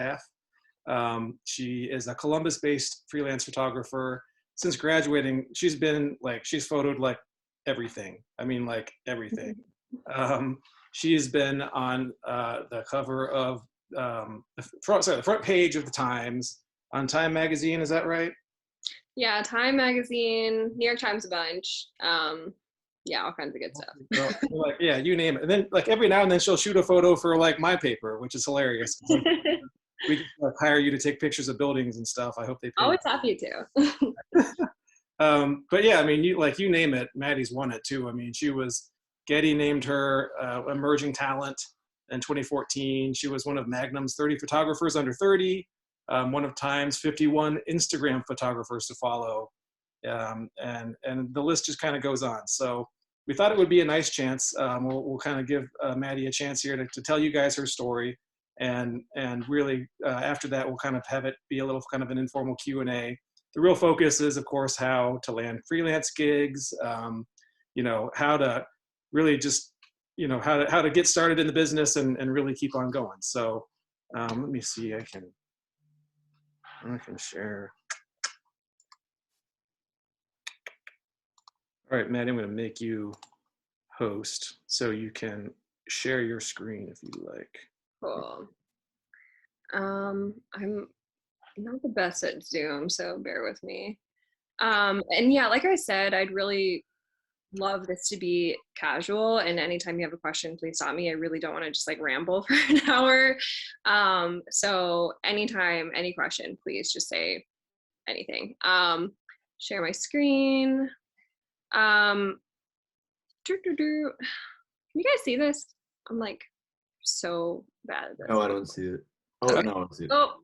half. She is a Columbus-based freelance photographer. Since graduating, she's photoed like everything. I mean, like everything. She's been on the cover of the front page of the Times, on Time magazine. Is that right? Yeah, Time magazine, New York Times a bunch. Yeah, all kinds of good stuff. Like, yeah, you name it. And then like every now and then she'll shoot a photo for like my paper, which is hilarious. We just like, hire you to take pictures of buildings and stuff. I hope they pay. Always happy to. But yeah, I mean, you name it, Maddie's won it too. I mean, Getty named her emerging talent in 2014. She was one of Magnum's 30 photographers under 30, one of Time's 51 Instagram photographers to follow. And the list just kind of goes on. So we thought it would be a nice chance. We'll kind of give Maddie a chance here to tell you guys her story. And really, after that, we'll kind of have it be a little kind of an informal Q&A. The real focus is, of course, how to land freelance gigs, how to really just, how to get started in the business and really keep on going. So let me see, I can share. All right, Maddie, I'm going to make you host so you can share your screen if you like. Cool. I'm not the best at Zoom, so bear with me. And yeah, like I said, I'd really love this to be casual, and anytime you have a question, please stop me. I really don't want to just like ramble for an hour. So anytime, any question, please just say anything. Share my screen. Can you guys see this? I'm like so bad at this. No, I don't see it. Oh, okay. No, I don't see it. Oh,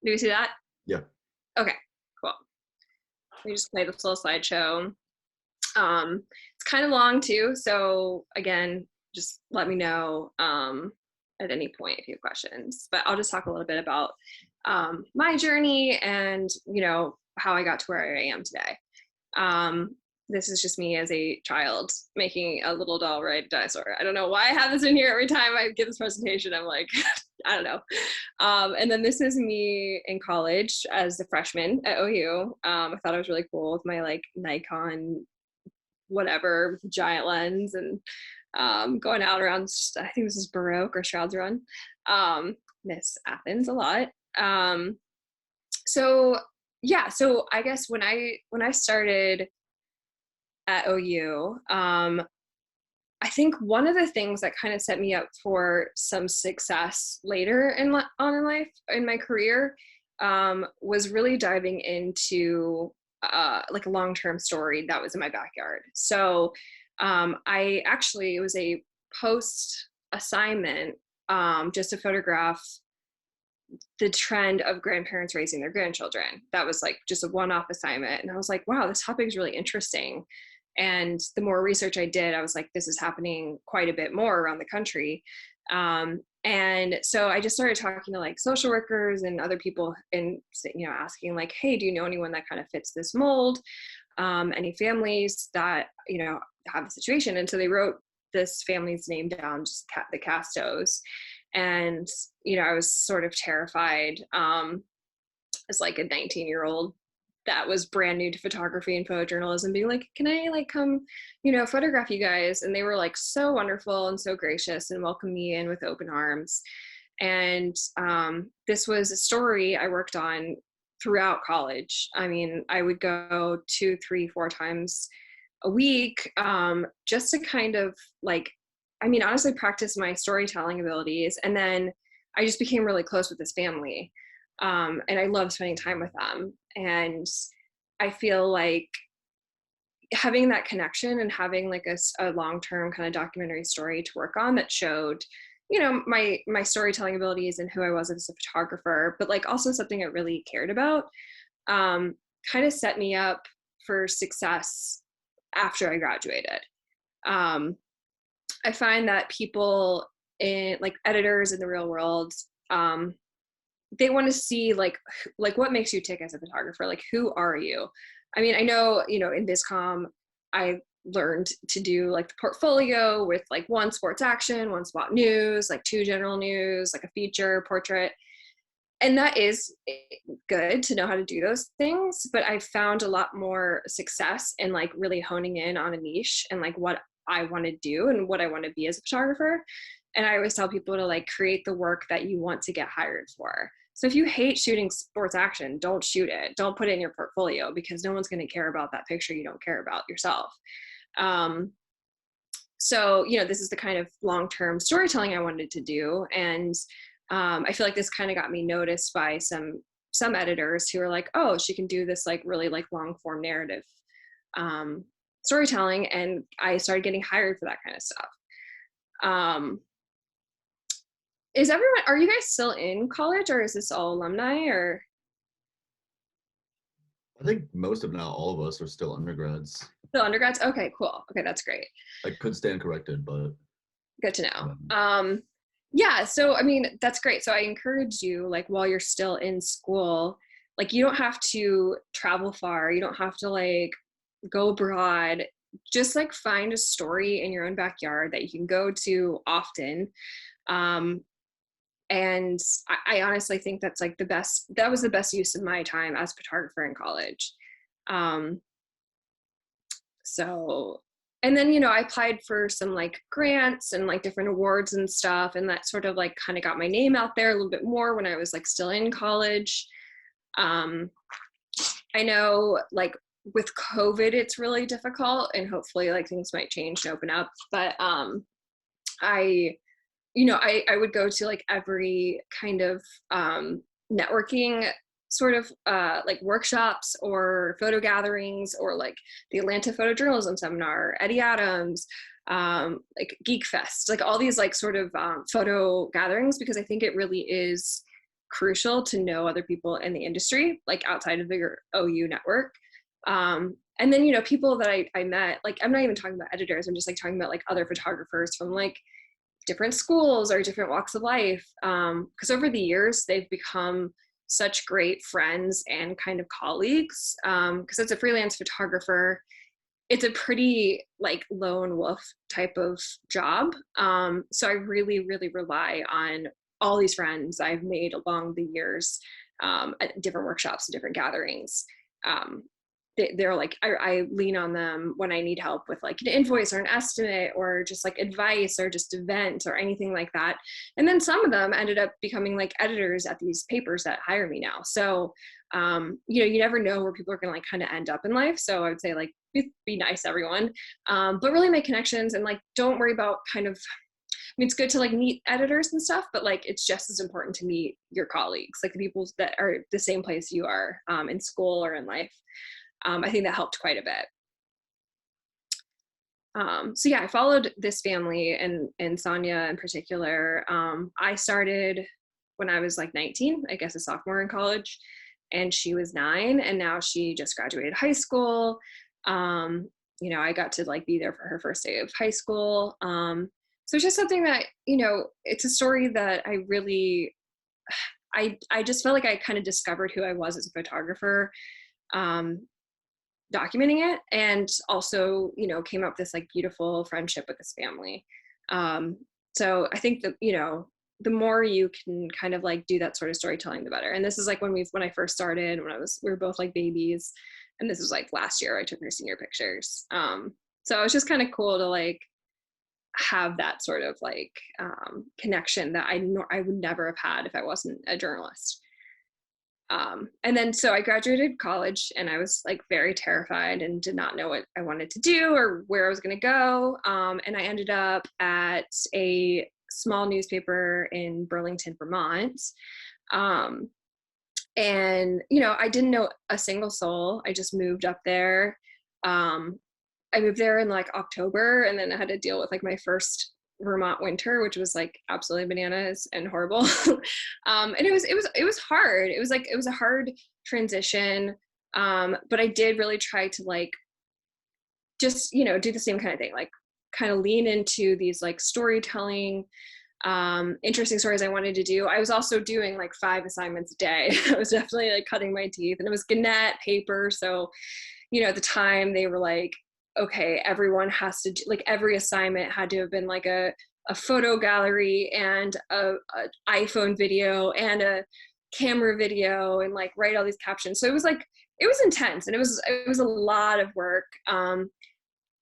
do you see that? Yeah. Okay, cool. We just play this little slideshow. It's kind of long too, so again, just let me know at any point if you have questions. But I'll just talk a little bit about my journey and how I got to where I am today. This is just me as a child making a little doll ride dinosaur. I don't know why I have this in here every time I give this presentation. I'm like, I don't know. And then this is me in college as a freshman at OU. I thought it was really cool with my like Nikon, whatever, giant lens and going out around, I think this is Baroque or Stroud's Run. Miss Athens a lot. So I guess when I started at OU, I think one of the things that kind of set me up for some success later on in life, in my career, was really diving into like a long-term story that was in my backyard. So it was a post assignment just to photograph the trend of grandparents raising their grandchildren. That was like just a one-off assignment. And I was like, wow, this topic is really interesting. And the more research I did, I was like, this is happening quite a bit more around the country. And so I just started talking to like social workers and other people and, asking like, hey, do you know anyone that kind of fits this mold? Any families that, have a situation? And so they wrote this family's name down, just the Castos. And, I was sort of terrified as like a 19-year-old that was brand new to photography and photojournalism, being like, can I like come, photograph you guys? And they were like so wonderful and so gracious and welcomed me in with open arms. And this was a story I worked on throughout college. I mean, I would go 2, 3, 4 times a week just to kind of like, honestly practice my storytelling abilities. And then I just became really close with this family. And I love spending time with them. And I feel like having that connection and having like a long-term kind of documentary story to work on that showed, my storytelling abilities and who I was as a photographer, but like also something I really cared about, kind of set me up for success after I graduated. I find that people in like editors in the real world, they want to see like what makes you tick as a photographer, like who are you? I mean, I know, in BizCom, I learned to do like the portfolio with like 1 sports action, 1 spot news, like 2 general news, like a feature, portrait. and that is good to know how to do those things, but I found a lot more success in like really honing in on a niche and like what I want to do and what I want to be as a photographer. And I always tell people to like create the work that you want to get hired for. So if you hate shooting sports action, don't shoot it. Don't put it in your portfolio, because no one's going to care about that picture you don't care about yourself. So, you know, this is the kind of long-term storytelling I wanted to do. And I feel like this kind of got me noticed by some editors who are like, oh, she can do this like really like long form narrative storytelling. And I started getting hired for that kind of stuff. Are you guys still in college, or is this all alumni, or? I think most of now, all of us are still undergrads. Still undergrads? Okay, cool. Okay, that's great. I could stand corrected, but. Good to know. Yeah, so I mean, that's great. So I encourage you, like, while you're still in school, like, you don't have to travel far. You don't have to like go abroad. Just like find a story in your own backyard that you can go to often. And I honestly think that's like that was the best use of my time as a photographer in college. So, and then, you know, I applied for some like grants and like different awards and stuff. And that sort of like kind of got my name out there a little bit more when I was like still in college. I know like with COVID, it's really difficult, and hopefully like things might change and open up. But I would go to like every kind of networking sort of like workshops or photo gatherings, or like the Atlanta Photojournalism Seminar, Eddie Adams, like Geek Fest, like all these like sort of photo gatherings, because I think it really is crucial to know other people in the industry, like outside of the OU network. And then, you know, people that I met, like, I'm not even talking about editors, I'm just like talking about like other photographers from like different schools or different walks of life. Because over the years, they've become such great friends and kind of colleagues. Because as a freelance photographer, it's a pretty like lone wolf type of job. So I really, really rely on all these friends I've made along the years at different workshops and different gatherings. They're like, I lean on them when I need help with like an invoice or an estimate, or just like advice, or just event or anything like that. And then some of them ended up becoming like editors at these papers that hire me now. So, you know, you never know where people are going to like kind of end up in life. So I would say like, be nice, everyone, but really make connections, and like, don't worry about kind of, I mean, it's good to like meet editors and stuff, but like, it's just as important to meet your colleagues, like the people that are the same place you are in school or in life. I think that helped quite a bit. So yeah, I followed this family, and Sonia in particular. I started when I was like 19, I guess a sophomore in college, and she was 9, and now she just graduated high school. You know, I got to like be there for her first day of high school. So it's just something that, you know, it's a story that I really, I just felt like I kind of discovered who I was as a photographer, documenting it, and also, you know, came up with this like beautiful friendship with this family. So I think that, you know, the more you can kind of like do that sort of storytelling, the better. And this is like when I first started, we were both like babies, and this was like last year I took her senior pictures. So it was just kind of cool to like have that sort of like connection that I would never have had if I wasn't a journalist. And then, so I graduated college, and I was like very terrified and did not know what I wanted to do or where I was going to go. And I ended up at a small newspaper in Burlington, Vermont. And, you know, I didn't know a single soul. I just moved up there. I moved there in like October, and then I had to deal with like my first Vermont winter, which was like absolutely bananas and horrible. And it was hard. It was a hard transition. But I did really try to like, just, you know, do the same kind of thing, like kind of lean into these like storytelling, interesting stories I wanted to do. I was also doing like 5 assignments a day. I was definitely like cutting my teeth, and it was Gannett paper. So, you know, at the time they were like, okay, everyone has to do, like every assignment had to have been like a photo gallery and a iPhone video and a camera video and like write all these captions. So it was like, it was intense, and it was a lot of work.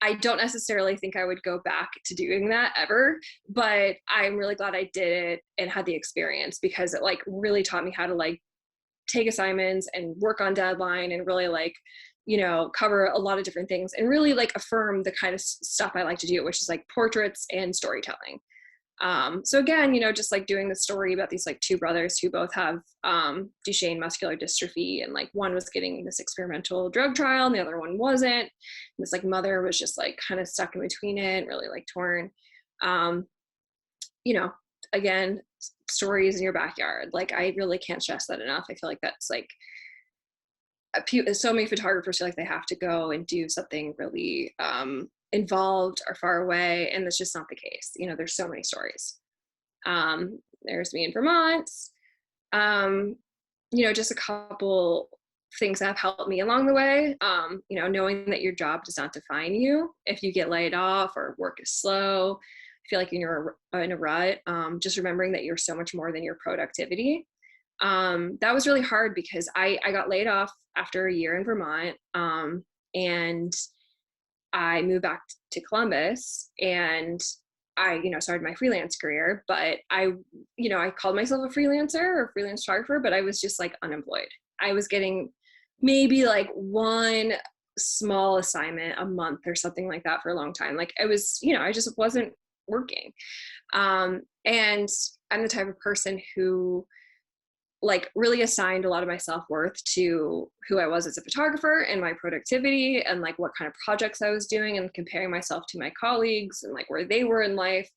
I don't necessarily think I would go back to doing that ever, but I'm really glad I did it and had the experience, because it like really taught me how to like take assignments and work on deadline and really like, cover a lot of different things and really like affirm the kind of stuff I like to do, which is like portraits and storytelling. So again, just like doing the story about these like two brothers who both have Duchenne muscular dystrophy, and like one was getting this experimental drug trial and the other one wasn't. And this like mother was just like kind of stuck in between it, really like torn. Again, stories in your backyard. Like I really can't stress that enough. I feel like that's like so many photographers feel like they have to go and do something really involved or far away, and that's just not the case. There's so many stories. There's me in Vermont. Just a couple things that have helped me along the way. Knowing that your job does not define you. If you get laid off or work is slow, I feel like you're in a rut, just remembering that you're so much more than your productivity. That was really hard because I got laid off after a year in Vermont, and I moved back to Columbus, and I, started my freelance career. But I called myself a freelancer or freelance photographer, but I was just like unemployed. I was getting maybe like one small assignment a month or something like that for a long time. Like I was, I just wasn't working. And I'm the type of person who like really assigned a lot of my self-worth to who I was as a photographer and my productivity and like what kind of projects I was doing, and comparing myself to my colleagues and like where they were in life.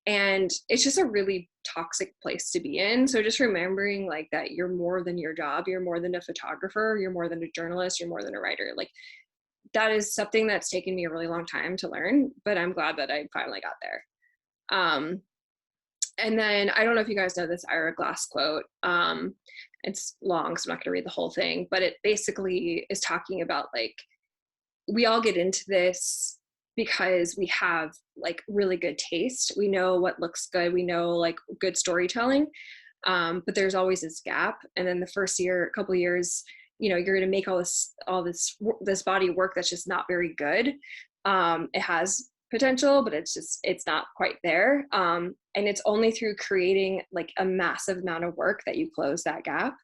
And it's just a really toxic place to be in. So just remembering like that you're more than your job, you're more than a photographer, you're more than a journalist, you're more than a writer. Like that is something that's taken me a really long time to learn, but I'm glad that I finally got there. And then I don't know if you guys know this Ira Glass quote. It's long, so I'm not going to read the whole thing, but it basically is talking about like, we all get into this because we have like really good taste. We know what looks good. We know like good storytelling, but there's always this gap. And then the first couple of years, you're going to make all this body work that's just not very good. It has potential, but it's not quite there. And it's only through creating like a massive amount of work that you close that gap.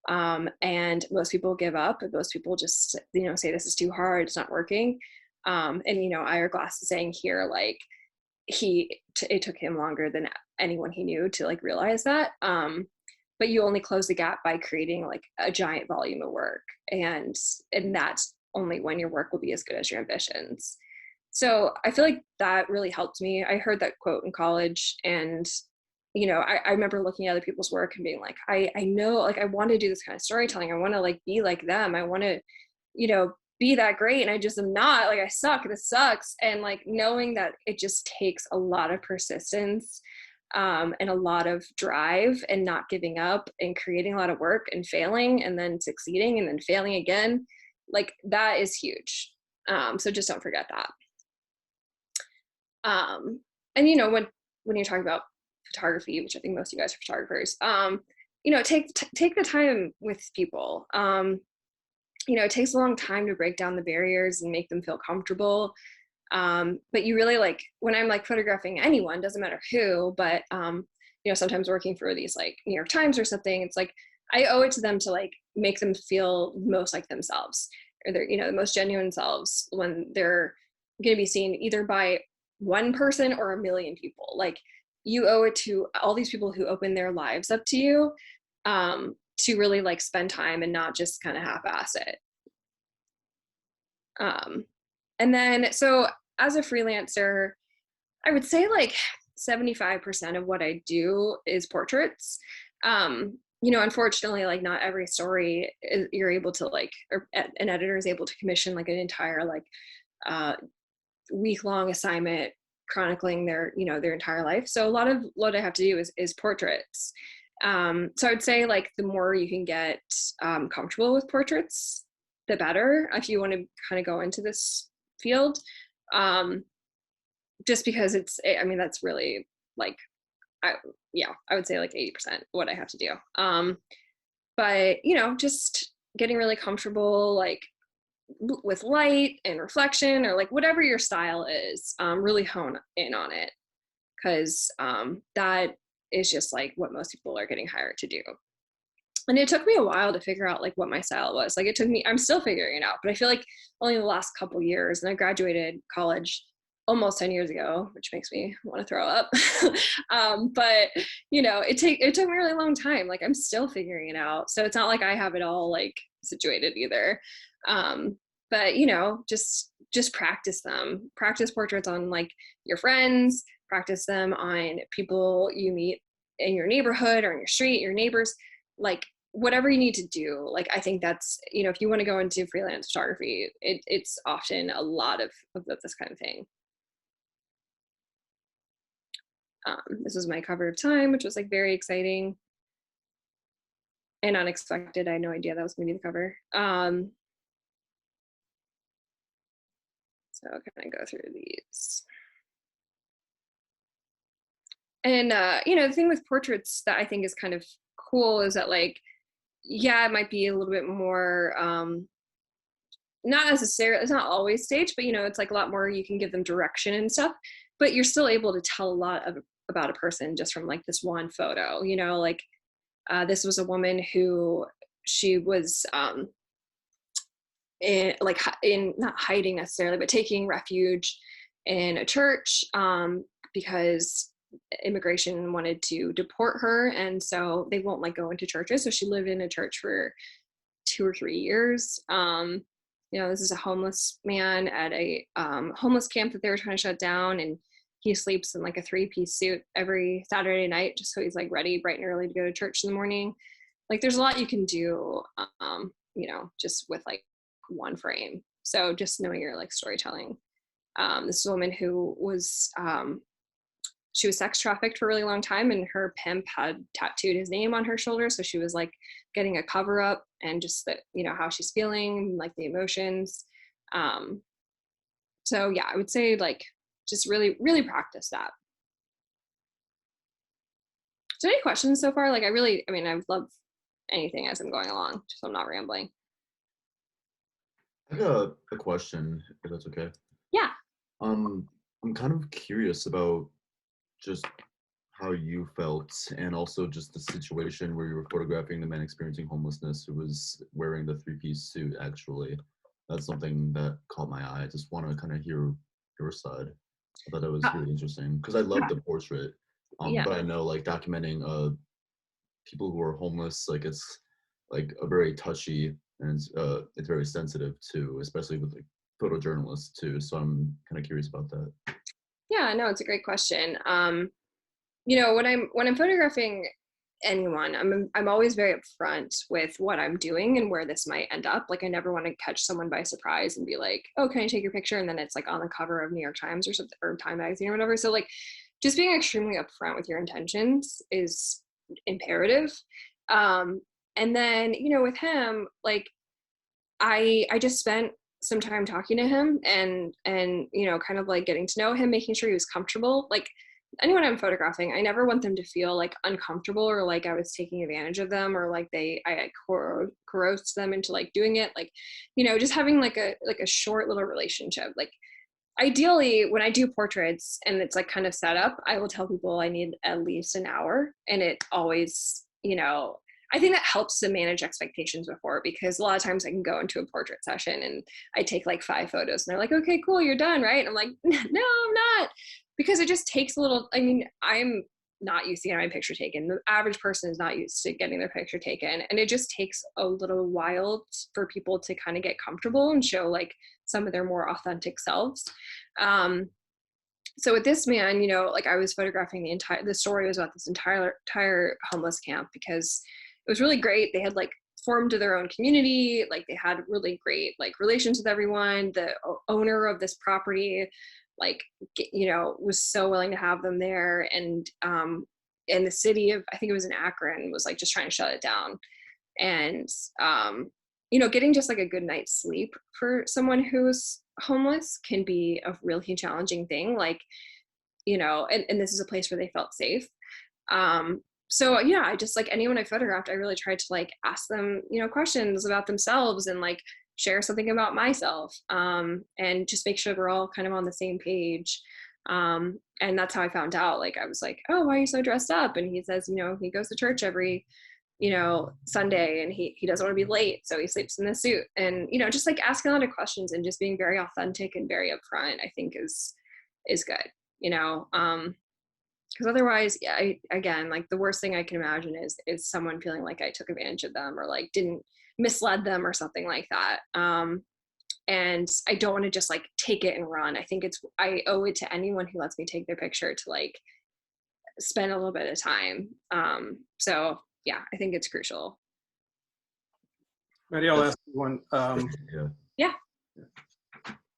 And most people give up, and most people just, say this is too hard, it's not working. And, Ira Glass is saying here, like it took him longer than anyone he knew to like realize that. But you only close the gap by creating like a giant volume of work. And that's only when your work will be as good as your ambitions. So I feel like that really helped me. I heard that quote in college, and, I remember looking at other people's work and being like, I know, like, I want to do this kind of storytelling. I want to like be like them. I want to, be that great. And I just am not. Like, I suck. This sucks. And like knowing that it just takes a lot of persistence, and a lot of drive, and not giving up, and creating a lot of work and failing and then succeeding and then failing again. Like that is huge. So just don't forget that. And when you're talking about photography, which I think most of you guys are photographers, take the time with people. It takes a long time to break down the barriers and make them feel comfortable. But you really like, when I'm like photographing anyone, doesn't matter who, but sometimes working for these like New York Times or something, it's like I owe it to them to like make them feel most like themselves, or they're the most genuine selves when they're going to be seen either by one person or a million people. Like you owe it to all these people who open their lives up to you, to really like spend time and not just kind of half-ass it. And then, so as a freelancer, I would say like 75% of what I do is portraits. Unfortunately, like not every story you're able to like, or an editor is able to commission like an entire like week-long assignment chronicling their entire life. So a lot of what I have to do is portraits. So I would say like the more you can get comfortable with portraits, the better, if you want to kind of go into this field. Just because that's really like, I would say like 80% what I have to do. but just getting really comfortable, like with light and reflection, or like whatever your style is, really hone in on it, because that is just like what most people are getting hired to do. And it took me a while to figure out like what my style was. Like I'm still figuring it out, but I feel like only the last couple years, and I graduated college almost 10 years ago, which makes me want to throw up. But it took me a really long time. Like I'm still figuring it out. So it's not like I have it all like situated either. But just practice them. Practice portraits on like your friends, practice them on people you meet in your neighborhood or in your street, your neighbors, like whatever you need to do. Like I think that's, if you want to go into freelance photography, it's often a lot of this kind of thing. This was my cover of Time, which was like very exciting and unexpected. I had no idea that was going to be the cover. So can I go through these? And the thing with portraits that I think is kind of cool is that, like, yeah, it might be a little bit more, not necessarily, it's not always staged, but it's like a lot more, you can give them direction and stuff, but you're still able to tell a lot about a person just from like this one photo. Like this was a woman who, she was not hiding necessarily, but taking refuge in a church because immigration wanted to deport her, and so they won't go into churches. So she lived in a church for 2 or 3 years. This is a homeless man at a homeless camp that they were trying to shut down, and he sleeps in like a 3-piece suit every Saturday night just so he's like ready bright and early to go to church in the morning. Like there's a lot you can do, just with like one frame. So just knowing your like storytelling. This woman who was she was sex trafficked for a really long time, and her pimp had tattooed his name on her shoulder. So she was like getting a cover up, and just that, how she's feeling, like the emotions. So yeah, I would say like just really, really practice that. So any questions so far? Like I would love anything as I'm going along, just so I'm not rambling. I got a question, if that's okay. Yeah. I'm kind of curious about just how you felt, and also just the situation where you were photographing the man experiencing homelessness who was wearing the 3-piece suit. Actually, that's something that caught my eye. I just want to kind of hear your side. I thought that was really interesting because I love the portrait, but I know like documenting people who are homeless, like it's like a very touchy, and it's very sensitive too, especially with like photojournalists too. So I'm kind of curious about that. Yeah, no, it's a great question. When I'm photographing anyone, I'm always very upfront with what I'm doing and where this might end up. Like I never want to catch someone by surprise and be like, oh, can I take your picture? And then it's like on the cover of New York Times or something, or Time magazine or whatever. So like just being extremely upfront with your intentions is imperative. And then, with him, like I just spent some time talking to him and kind of like getting to know him, making sure he was comfortable. Like anyone I'm photographing, I never want them to feel like uncomfortable or like I was taking advantage of them, or like I coerced them into like doing it. Like, just having like a short little relationship. Like ideally when I do portraits and it's like kind of set up, I will tell people I need at least an hour, and it always, I think that helps to manage expectations before, because a lot of times I can go into a portrait session and I take like 5 photos and they're like, okay, cool, you're done, right? And I'm like, no, I'm not, because it just takes a little, I'm not used to getting my picture taken. The average person is not used to getting their picture taken. And it just takes a little while for people to kind of get comfortable and show like some of their more authentic selves. So with this man, like I was photographing the story was about this entire homeless camp, because it was really great. They had like formed their own community. Like they had really great like relations with everyone. The owner of this property, like, was so willing to have them there. And the city of, I think it was in Akron, was like just trying to shut it down. And, getting just like a good night's sleep for someone who's homeless can be a really challenging thing. Like, and this is a place where they felt safe. so yeah, I just like anyone I photographed, I really tried to like ask them, you know, questions about themselves and like share something about myself, and just make sure we're all kind of on the same page. And that's how I found out. Like I was like, oh, why are you so dressed up? And he says, you know, he goes to church every, you know, Sunday, and he doesn't want to be late, so he sleeps in the suit. And you know, just like asking a lot of questions and just being very authentic and very upfront, I think is good. You know, because otherwise, yeah, again, like the worst thing I can imagine is someone feeling like I took advantage of them or like didn't misled them or something like that. And I don't want to just like take it and run. I think I owe it to anyone who lets me take their picture to like spend a little bit of time. So yeah, I think it's crucial. Maddie, I'll ask you one. Yeah. Yeah.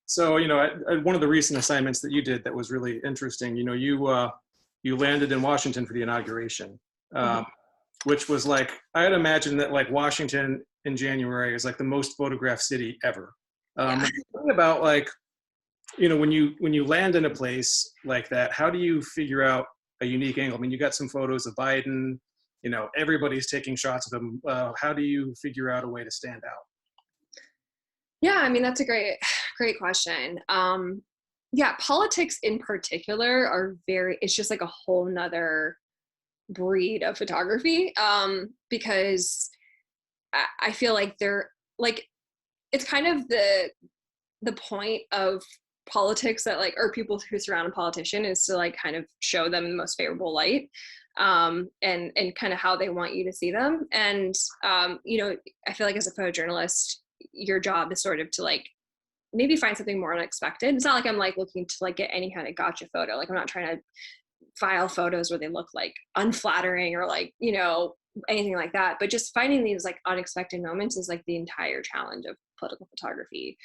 So, you know, one of the recent assignments that you did that was really interesting, you know, you landed in Washington for the inauguration, which was like, I would imagine that like Washington in January is like the most photographed city ever. Think about like, you know, when you land in a place like that, how do you figure out a unique angle? I mean, you got some photos of Biden, you know, everybody's taking shots of him. How do you figure out a way to stand out? Yeah, I mean, that's a great question. Yeah, politics in particular are it's just like a whole nother breed of photography, because I feel like they're like, it's kind of the point of politics that like, or people who surround a politician is to like kind of show them the most favorable light, and kind of how they want you to see them. And you know, I feel like as a photojournalist, your job is sort of to like maybe find something more unexpected. It's not like I'm like looking to like get any kind of gotcha photo. Like I'm not trying to file photos where they look like unflattering or like, you know, anything like that. But just finding these like unexpected moments is like the entire challenge of political photography.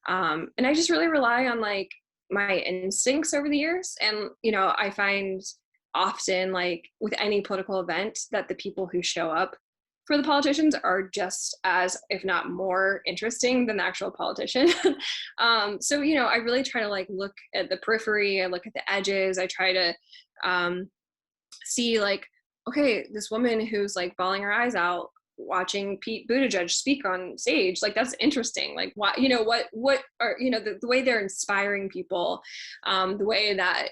And I just really rely on like my instincts over the years. And, you know, I find often like with any political event that the people who show up for the politicians are just as, if not more interesting than the actual politician. So, you know, I really try to like look at the periphery, I look at the edges, I try to see like, okay, this woman who's like bawling her eyes out watching Pete Buttigieg speak on stage, like that's interesting. Like what, you know, what are, you know, the way they're inspiring people, the way that,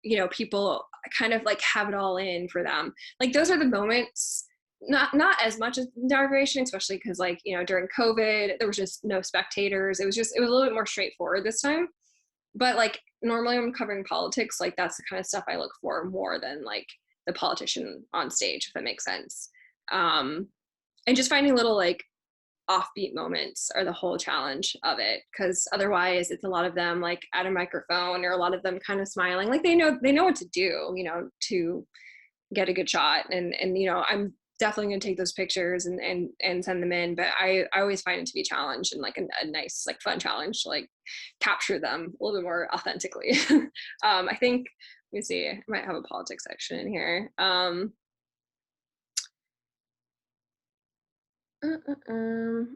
you know, people kind of like have it all in for them. Like those are the moments, not as much as inauguration, especially because like, you know, during COVID, there was just no spectators. It was a little bit more straightforward this time. But like normally when I'm covering politics, like that's the kind of stuff I look for more than like the politician on stage, if that makes sense. And just finding little like offbeat moments are the whole challenge of it, because otherwise it's a lot of them like at a microphone or a lot of them kind of smiling, like they know what to do, you know, to get a good shot. And you know, I'm definitely going to take those pictures and send them in, but I always find it to be a challenge and like a nice like fun challenge to like capture them a little bit more authentically. I think, let me see, I might have a politics section in here.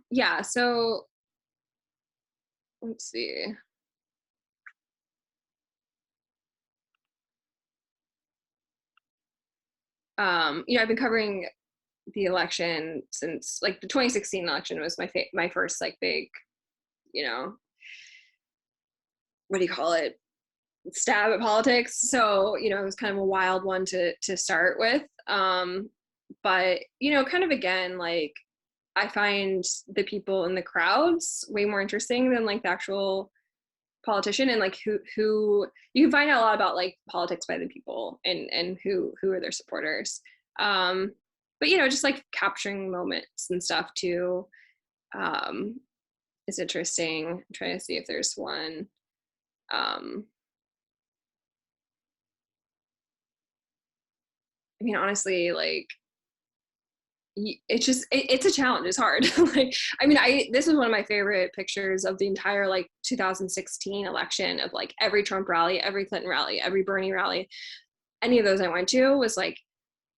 Yeah, so let's see. You know, I've been covering the election since like the 2016 election was my first like big, you know, what do you call it, stab at politics. So, you know, it was kind of a wild one to start with. But, you know, kind of again, like I find the people in the crowds way more interesting than like the actual politician, and like who you can find out a lot about like politics by the people and who are their supporters. But you know, just like capturing moments and stuff too is interesting. I'm trying to see if there's one. I mean, honestly, like it's a challenge. It's hard. Like, I mean, this is one of my favorite pictures of the entire like 2016 election, of like every Trump rally, every Clinton rally, every Bernie rally, any of those I went to was like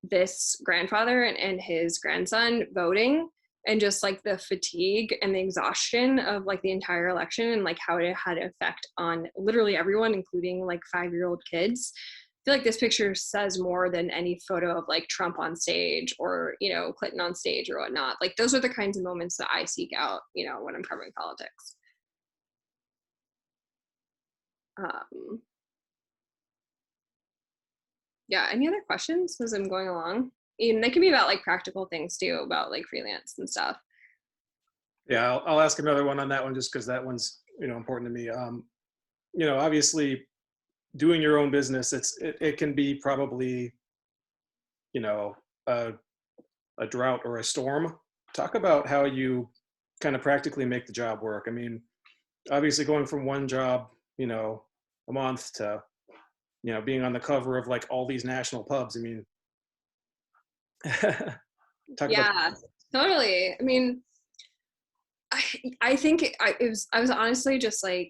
this grandfather and his grandson voting, and just like the fatigue and the exhaustion of like the entire election, and like how it had an effect on literally everyone, including like 5-year-old kids. feel like this picture says more than any photo of like Trump on stage or, you know, Clinton on stage or whatnot. Like those are the kinds of moments that I seek out, you know, when I'm covering politics. Yeah, any other questions as I'm going along? And they can be about like practical things too, about like freelance and stuff. Yeah, I'll ask another one on that one just because that one's, you know, important to me. You know, obviously doing your own business, it can be probably, you know, a drought or a storm. Talk about how you kind of practically make the job work. I mean, obviously going from one job, you know, a month to, you know, being on the cover of like all these national pubs. I mean, talk about. Yeah, totally. I mean, I think I was honestly just like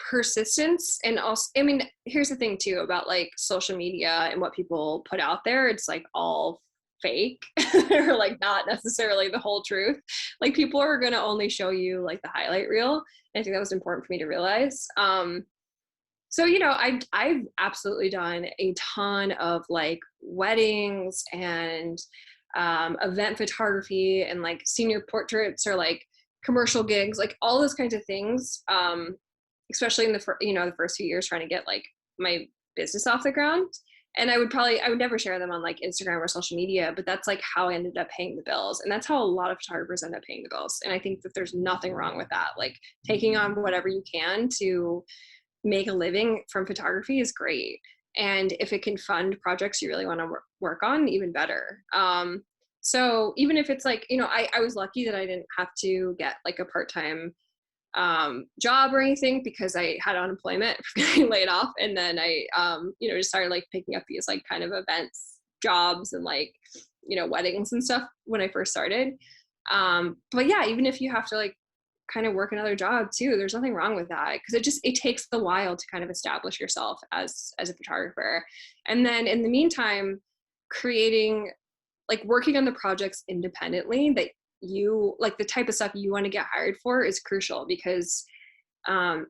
persistence. And also, I mean, here's the thing too about like social media and what people put out there. It's like all fake or like not necessarily the whole truth. Like people are going to only show you like the highlight reel. And I think that was important for me to realize. So, you know, I've absolutely done a ton of like weddings and event photography and like senior portraits or like commercial gigs, like all those kinds of things. Especially in the first few years trying to get like my business off the ground. And I would never share them on like Instagram or social media, but that's like how I ended up paying the bills. And that's how a lot of photographers end up paying the bills. And I think that there's nothing wrong with that. Like taking on whatever you can to make a living from photography is great. And if it can fund projects you really want to work on, even better. So even if it's like, you know, I was lucky that I didn't have to get like a part-time job or anything because I had unemployment from getting laid off. And then I, you know, just started like picking up these like kind of events jobs and like, you know, weddings and stuff when I first started. But yeah, even if you have to like kind of work another job too, there's nothing wrong with that because it takes a while to kind of establish yourself as a photographer. And then in the meantime, creating like working on the projects independently that you like, the type of stuff you want to get hired for is crucial because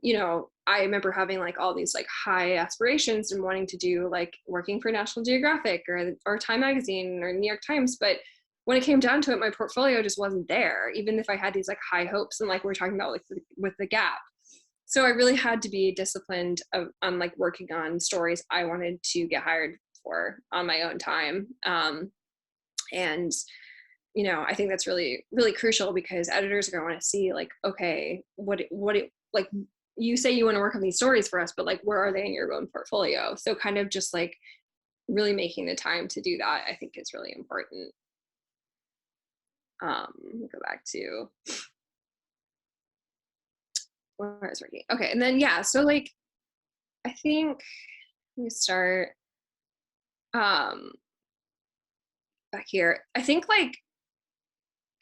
you know, I remember having like all these like high aspirations and wanting to do like working for National Geographic or Time Magazine or New York Times, but when it came down to it, my portfolio just wasn't there, even if I had these like high hopes and like we're talking about like with the Gap. So I really had to be disciplined on like working on stories I wanted to get hired for on my own time. And you know, I think that's really, really crucial because editors are going to want to see like, okay, like you say you want to work on these stories for us, but like, where are they in your own portfolio? So kind of just like really making the time to do that, I think is really important. Go back to where I was working. Okay. And then, yeah, so like, I think we start, back here. I think like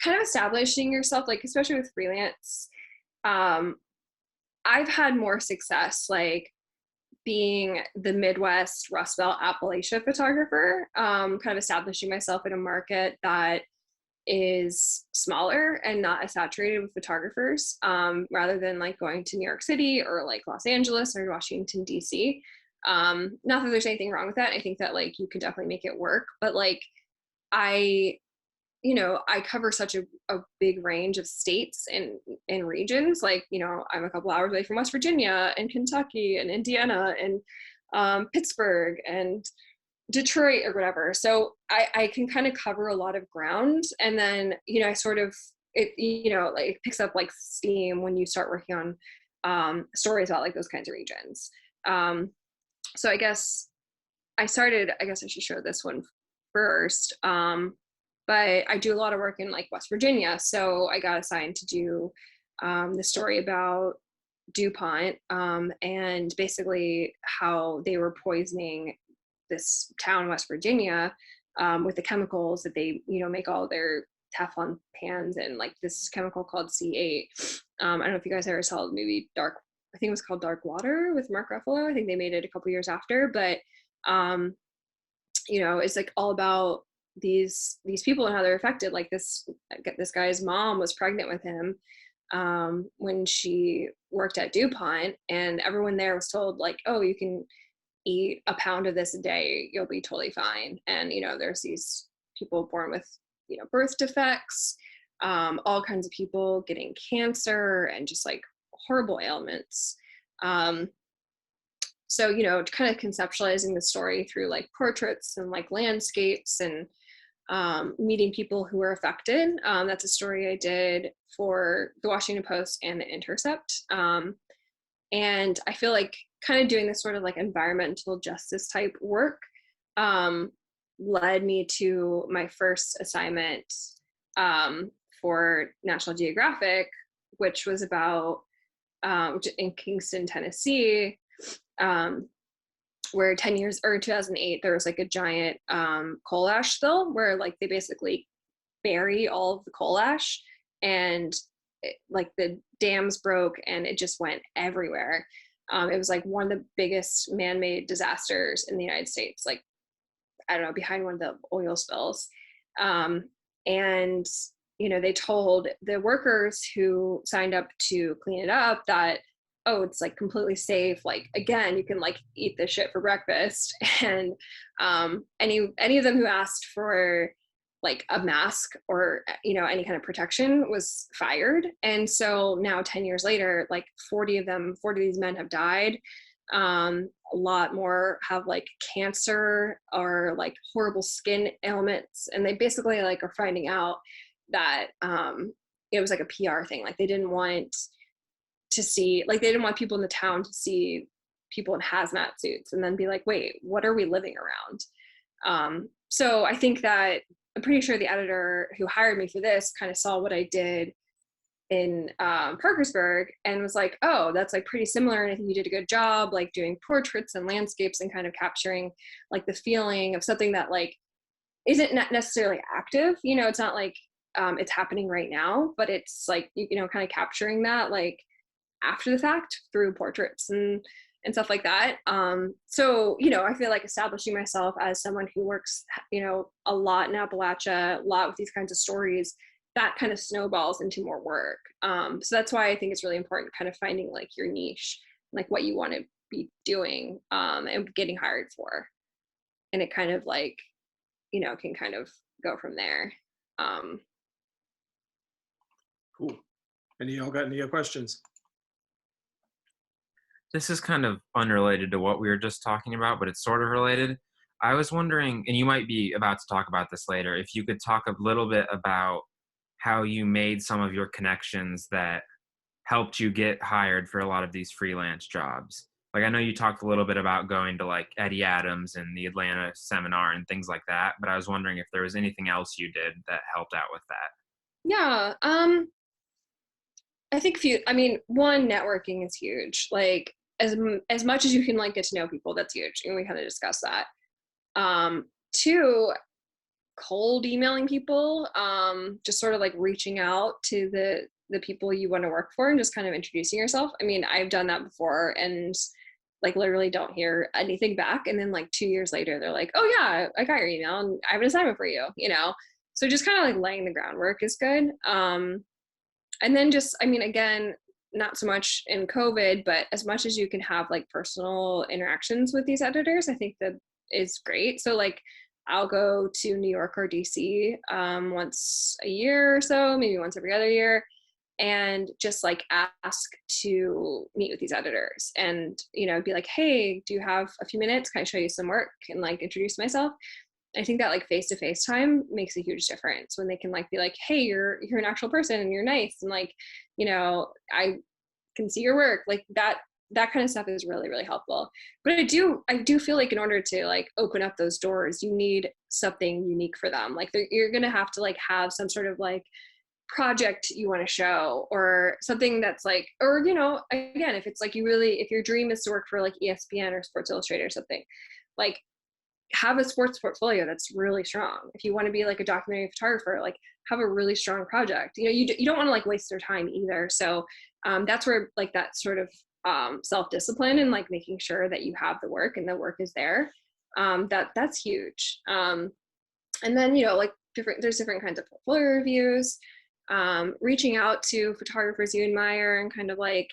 kind of establishing yourself, like, especially with freelance, I've had more success, like being the Midwest Rust Belt Appalachia photographer, kind of establishing myself in a market that is smaller and not as saturated with photographers, rather than like going to New York City or like Los Angeles or Washington, DC. Not that there's anything wrong with that. I think that like you can definitely make it work, but like I you know, I cover such a big range of states and regions. Like, you know, I'm a couple hours away from West Virginia and Kentucky and Indiana and Pittsburgh and Detroit or whatever. So I can kind of cover a lot of ground. And then, you know, I sort of, you know, like it picks up like steam when you start working on stories about like those kinds of regions. So I guess I should show this one first. But I do a lot of work in like West Virginia. So I got assigned to do the story about DuPont and basically how they were poisoning this town, West Virginia, with the chemicals that they, you know, make all their Teflon pans and like this chemical called C8. I don't know if you guys ever saw the movie I think it was called Dark Water with Mark Ruffalo. I think they made it a couple years after, but you know, it's like all about these people and how they're affected. Like this guy's mom was pregnant with him when she worked at DuPont, and everyone there was told like, oh, you can eat a pound of this a day, you'll be totally fine. And, there's these people born with, birth defects, all kinds of people getting cancer and just like horrible ailments. So, kind of conceptualizing the story through like portraits and like landscapes and meeting people who were affected. That's a story I did for the Washington Post and the Intercept. And I feel like kind of doing this sort of like environmental justice type work led me to my first assignment for National Geographic, which was about in Kingston, Tennessee, where 10 years or 2008, there was like a giant coal ash spill where like they basically bury all of the coal ash, and like the dams broke and it just went everywhere. It was like one of the biggest man-made disasters in the United States, like, I don't know, behind one of the oil spills. And, they told the workers who signed up to clean it up that, oh, it's like completely safe. Like, again, you can like eat this shit for breakfast. And any of them who asked for like a mask or, any kind of protection was fired. And so now 10 years later, like 40 of these men have died. A lot more have like cancer or like horrible skin ailments. And they basically like are finding out that it was like a PR thing. Like they didn't want people in the town to see people in hazmat suits and then be like, wait, what are we living around? So I think that I'm pretty sure the editor who hired me for this kind of saw what I did in Parkersburg and was like, oh, that's like pretty similar. And I think you did a good job, like doing portraits and landscapes and kind of capturing like the feeling of something that like isn't necessarily active. It's not like it's happening right now, but it's like, kind of capturing that like after the fact through portraits and stuff like that. So, I feel like establishing myself as someone who works, a lot in Appalachia, a lot with these kinds of stories, that kind of snowballs into more work. So that's why I think it's really important kind of finding like your niche, like what you want to be doing and getting hired for. And it kind of like, can kind of go from there. Cool. Any y'all got any questions? This is kind of unrelated to what we were just talking about, but it's sort of related. I was wondering, and you might be about to talk about this later, if you could talk a little bit about how you made some of your connections that helped you get hired for a lot of these freelance jobs. Like, I know you talked a little bit about going to like Eddie Adams and the Atlanta seminar and things like that, but I was wondering if there was anything else you did that helped out with that. Yeah. I think one, networking is huge. Like as much as you can like get to know people, that's huge. And we kind of discussed that. Two, cold emailing people, just sort of like reaching out to the people you want to work for and just kind of introducing yourself. I mean, I've done that before and like literally don't hear anything back. And then like 2 years later, they're like, oh yeah, I got your email and I have an assignment for you, So just kind of like laying the groundwork is good. And then just, again, not so much in COVID, but as much as you can have like personal interactions with these editors, I think that is great. So like I'll go to New York or DC once a year or so, maybe once every other year, and just like ask to meet with these editors and, be like, hey, do you have a few minutes? Can I show you some work and like introduce myself? I think that like face-to-face time makes a huge difference when they can like be like, hey, you're an actual person and you're nice. And like, I can see your work. Like that kind of stuff is really, really helpful. But I do feel like in order to like open up those doors, you need something unique for them. Like you're going to have to like have some sort of like project you want to show or something that's like, or, again, if it's like if your dream is to work for like ESPN or Sports Illustrated or something, like have a sports portfolio that's really strong. If you want to be like a documentary photographer, like have a really strong project. You don't want to like waste their time either. So that's where like that sort of self-discipline and like making sure that you have the work and the work is there. That's huge. And then, like there's different kinds of portfolio reviews, reaching out to photographers you admire and kind of like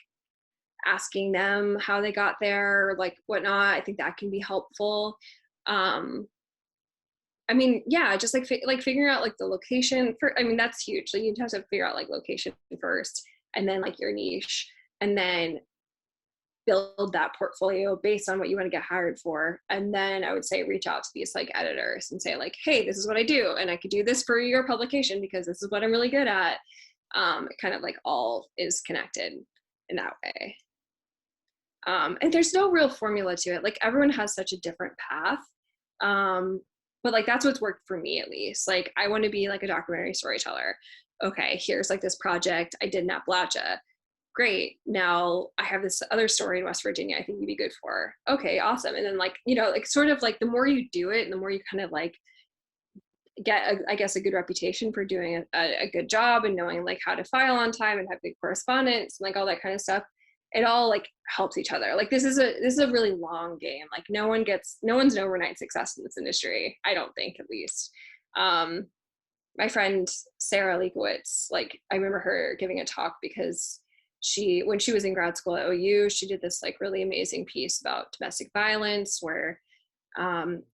asking them how they got there, like whatnot. I think that can be helpful. I mean, yeah, just like like figuring out like the location for, I mean, that's huge. Like you have to figure out like location first, and then like your niche, and then build that portfolio based on what you want to get hired for. And then I would say reach out to these like editors and say like, hey, this is what I do, and I could do this for your publication because this is what I'm really good at. It kind of like all is connected in that way. And there's no real formula to it. Like everyone has such a different path. But like that's what's worked for me, at least. Like I want to be like a documentary storyteller. Okay, here's like this project I did in Appalachia. Great. Now I have this other story in West Virginia I think you'd be good for. Okay, awesome. And then like, you know, like sort of like the more you do it and the more you kind of like get, I guess, a good reputation for doing a good job and knowing like how to file on time and have good correspondence and like all that kind of stuff, it all like helps each other. Like this is a really long game. Like no one's an overnight success in this industry, I don't think, at least. My friend Sarah Leikowitz, like I remember her giving a talk because when she was in grad school at OU, she did this like really amazing piece about domestic violence where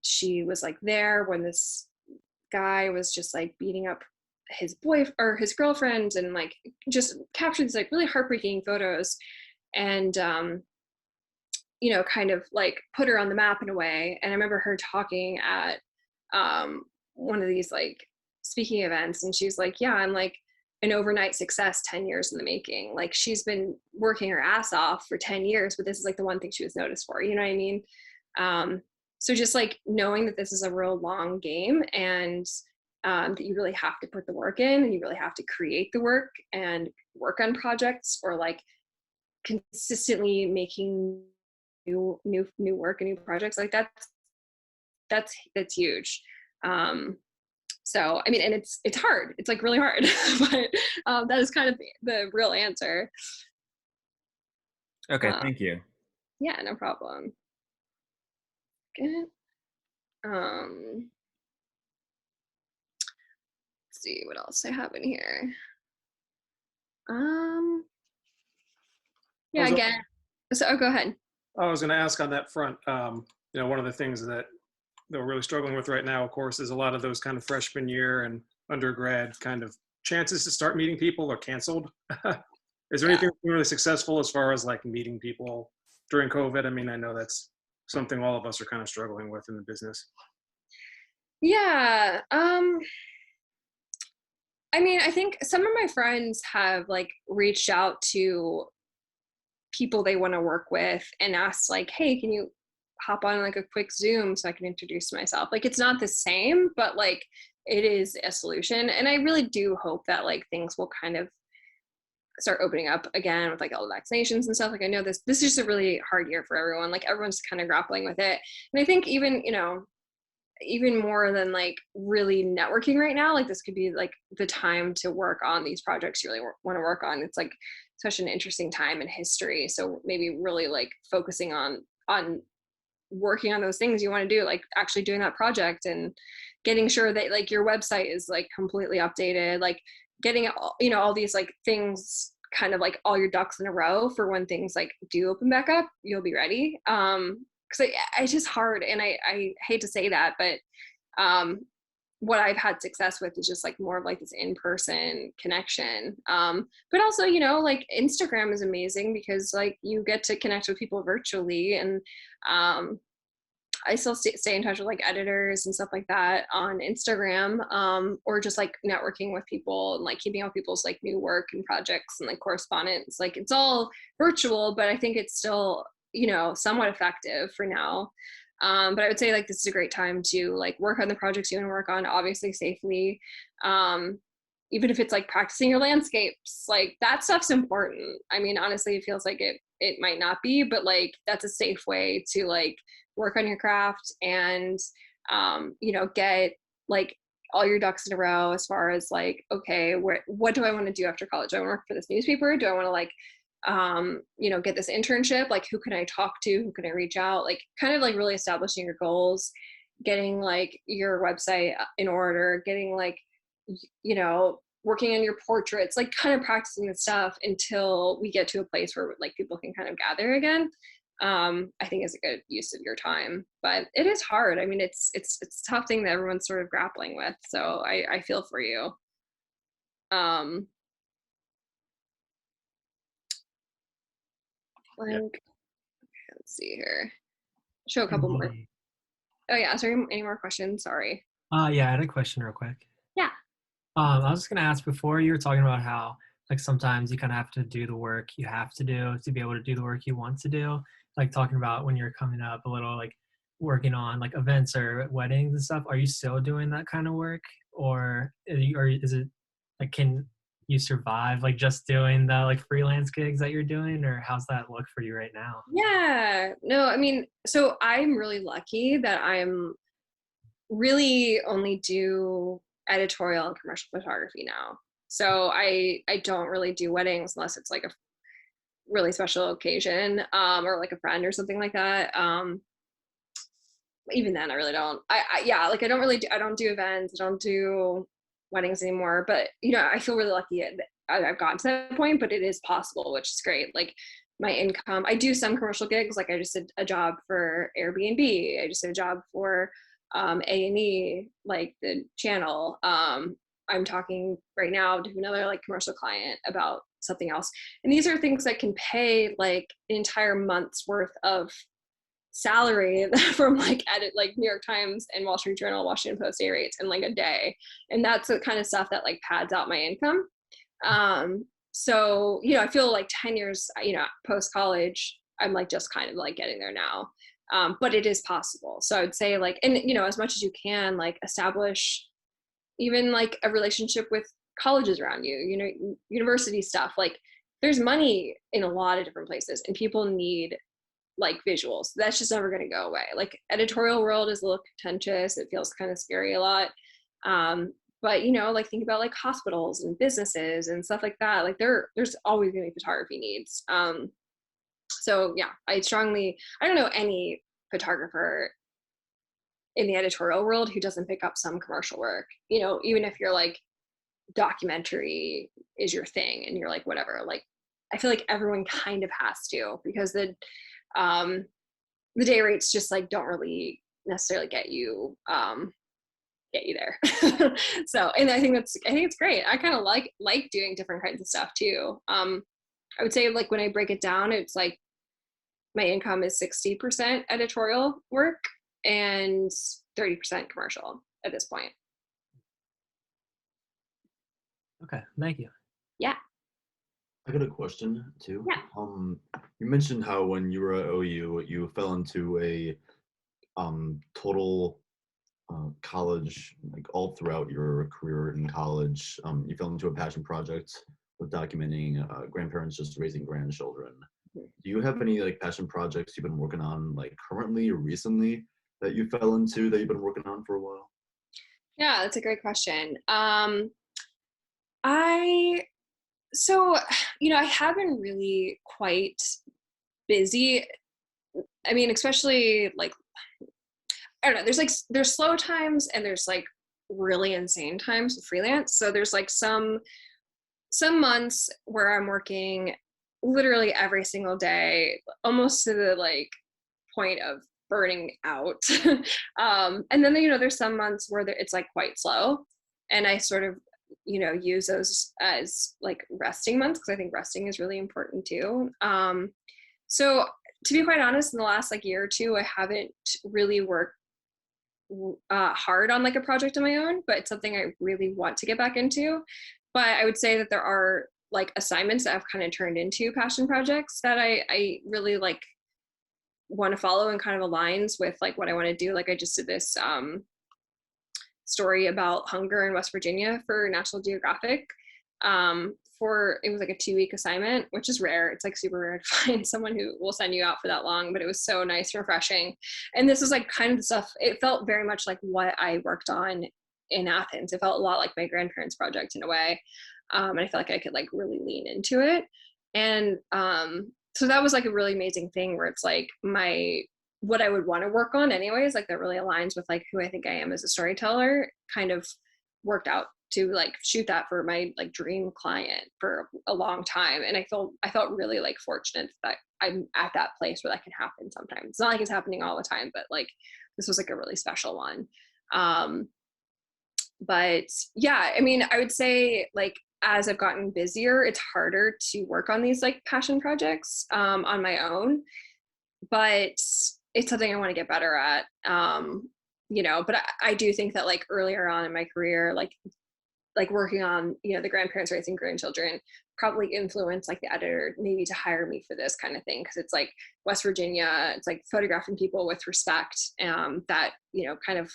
she was like there when this guy was just like beating up his boyfriend or his girlfriend, and like just captured these like really heartbreaking photos, and you know, kind of like put her on the map in a way. And I remember her talking at one of these like speaking events, and she's like, yeah, I'm like an overnight success 10 years in the making. Like she's been working her ass off for 10 years, but this is like the one thing she was noticed for, you know what I mean? So just like knowing that this is a real long game, and that you really have to put the work in, and you really have to create the work and work on projects, or like consistently making new work and new projects, like that's huge. So I mean, and it's hard, it's like really hard, but that is kind of the real answer. Okay, thank you. Yeah, no problem. Good. Let's see what else I have in here. Yeah, again. So go ahead. I was going to ask on that front. You know, one of the things that we're really struggling with right now, of course, is a lot of those kind of freshman year and undergrad kind of chances to start meeting people are canceled. Is there anything really successful as far as like meeting people during COVID? I mean, I know that's something all of us are kind of struggling with in the business. Yeah. I mean, I think some of my friends have like reached out to people they want to work with and asked like, hey, can you hop on like a quick Zoom so I can introduce myself? Like it's not the same, but like it is a solution. And I really do hope that like things will kind of start opening up again with like all the vaccinations and stuff. Like I know this is just a really hard year for everyone. Like everyone's kind of grappling with it. And I think even, you know, even more than like really networking right now, like this could be like the time to work on these projects you really want to work on. It's like such an interesting time in history. So maybe really like focusing on working on those things you want to do, like actually doing that project and getting sure that like your website is like completely updated, like getting, you know, all these like things kind of like all your ducks in a row for when things like do open back up, you'll be ready. Because it's just hard, and I hate to say that, but what I've had success with is just like more of like this in-person connection. But also, you know, like Instagram is amazing because like you get to connect with people virtually, and I still stay in touch with like editors and stuff like that on Instagram, or just like networking with people and like keeping up with people's like new work and projects and like correspondence. Like it's all virtual, but I think it's still, you know, somewhat effective for now. But I would say like this is a great time to like work on the projects you want to work on, obviously safely. Even if it's like practicing your landscapes, like that stuff's important. I mean, honestly, it feels like it might not be, but like that's a safe way to like work on your craft and you know, get like all your ducks in a row as far as like, okay, what do I want to do after college? Do I want to work for this newspaper? Do I want to like you know, get this internship? Like who can I talk to? Who can I reach out? Like kind of like really establishing your goals, getting like your website in order, getting like, you know, working on your portraits, like kind of practicing the stuff until we get to a place where like people can kind of gather again. I think is a good use of your time, but it is hard. I mean, it's a tough thing that everyone's sort of grappling with. So I feel for you. Like, let's see here. Show a couple more. Oh yeah, sorry, any more questions? Sorry. Yeah, I had a question real quick. Yeah. I was just gonna ask, before you were talking about how like sometimes you kind of have to do the work you have to do to be able to do the work you want to do. Like talking about when you're coming up a little, like working on like events or weddings and stuff. Are you still doing that kind of work, or is it like, can you survive like just doing the like freelance gigs that you're doing, or how's that look for you right now? Yeah, no, I mean, so I'm really lucky that I'm really only do editorial and commercial photography now. So I don't really do weddings unless it's like a really special occasion, or like a friend or something like that. Even then I really don't. Yeah, like I don't do events, I don't do weddings anymore, but you know, I feel really lucky that I've gotten to that point, but it is possible, which is great. Like my income, I do some commercial gigs, like I just did a job for Airbnb, I just did a job for A&E, like the channel. I'm talking right now to another like commercial client about something else, and these are things that can pay like an entire month's worth of salary from like New York Times and Wall Street Journal, Washington Post day rates in like a day. And that's the kind of stuff that like pads out my income. So, you know, I feel like 10 years, you know, post college, I'm like just kind of like getting there now. But it is possible. So I would say like, and you know, as much as you can, like establish even like a relationship with colleges around you, you know, university stuff, like there's money in a lot of different places and people need like visuals. That's just never going to go away. Like editorial world is a little contentious. It feels kind of scary a lot. But you know, like think about like hospitals and businesses and stuff like that. Like there's always going to be photography needs. So yeah, I don't know any photographer in the editorial world who doesn't pick up some commercial work, you know, even if you're like documentary is your thing and you're like, whatever, like, I feel like everyone kind of has to, because the day rates just like don't really necessarily get you there. So, and I think it's great. I kind of like doing different kinds of stuff too. I would say like when I break it down, it's like my income is 60% editorial work and 30% commercial at this point. Okay, thank you. Yeah. I got a question too. Yeah. You mentioned how when you were at OU, you fell into a total college, like all throughout your career in college, you fell into a passion project with documenting grandparents just raising grandchildren. Mm-hmm. Do you have any like passion projects you've been working on like currently or recently that you fell into that you've been working on for a while? Yeah, that's a great question. So, you know, I have been really quite busy. I mean, especially like, I don't know, there's slow times and there's like really insane times with freelance. So there's like some months where I'm working literally every single day, almost to the like point of burning out. And then, you know, there's some months where it's like quite slow. And I sort of, you know, use those as like resting months, because I think resting is really important too. So to be quite honest, in the last like year or two, I haven't really worked hard on like a project of my own, but it's something I really want to get back into. But I would say that there are like assignments that have kind of turned into passion projects that I really like want to follow and kind of aligns with like what I want to do. Like I just did this story about hunger in West Virginia for National Geographic. It was like a 2-week assignment, which is rare. It's like super rare to find someone who will send you out for that long, but it was so nice and refreshing. And this was like kind of the stuff, it felt very much like what I worked on in Athens. It felt a lot like my grandparents' project in a way. And I felt like I could like really lean into it. And so that was like a really amazing thing where it's like what I would want to work on anyways, like that really aligns with like who I think I am as a storyteller, kind of worked out to like shoot that for my like dream client for a long time. And I felt really like fortunate that I'm at that place where that can happen sometimes. It's not like it's happening all the time, but like this was like a really special one. But yeah, I mean, I would say like as I've gotten busier, it's harder to work on these like passion projects on my own, but it's something I want to get better at. You know, but I do think that like earlier on in my career, like working on, you know, the grandparents raising grandchildren probably influenced like the editor maybe to hire me for this kind of thing. Cause it's like West Virginia, it's like photographing people with respect that, you know, kind of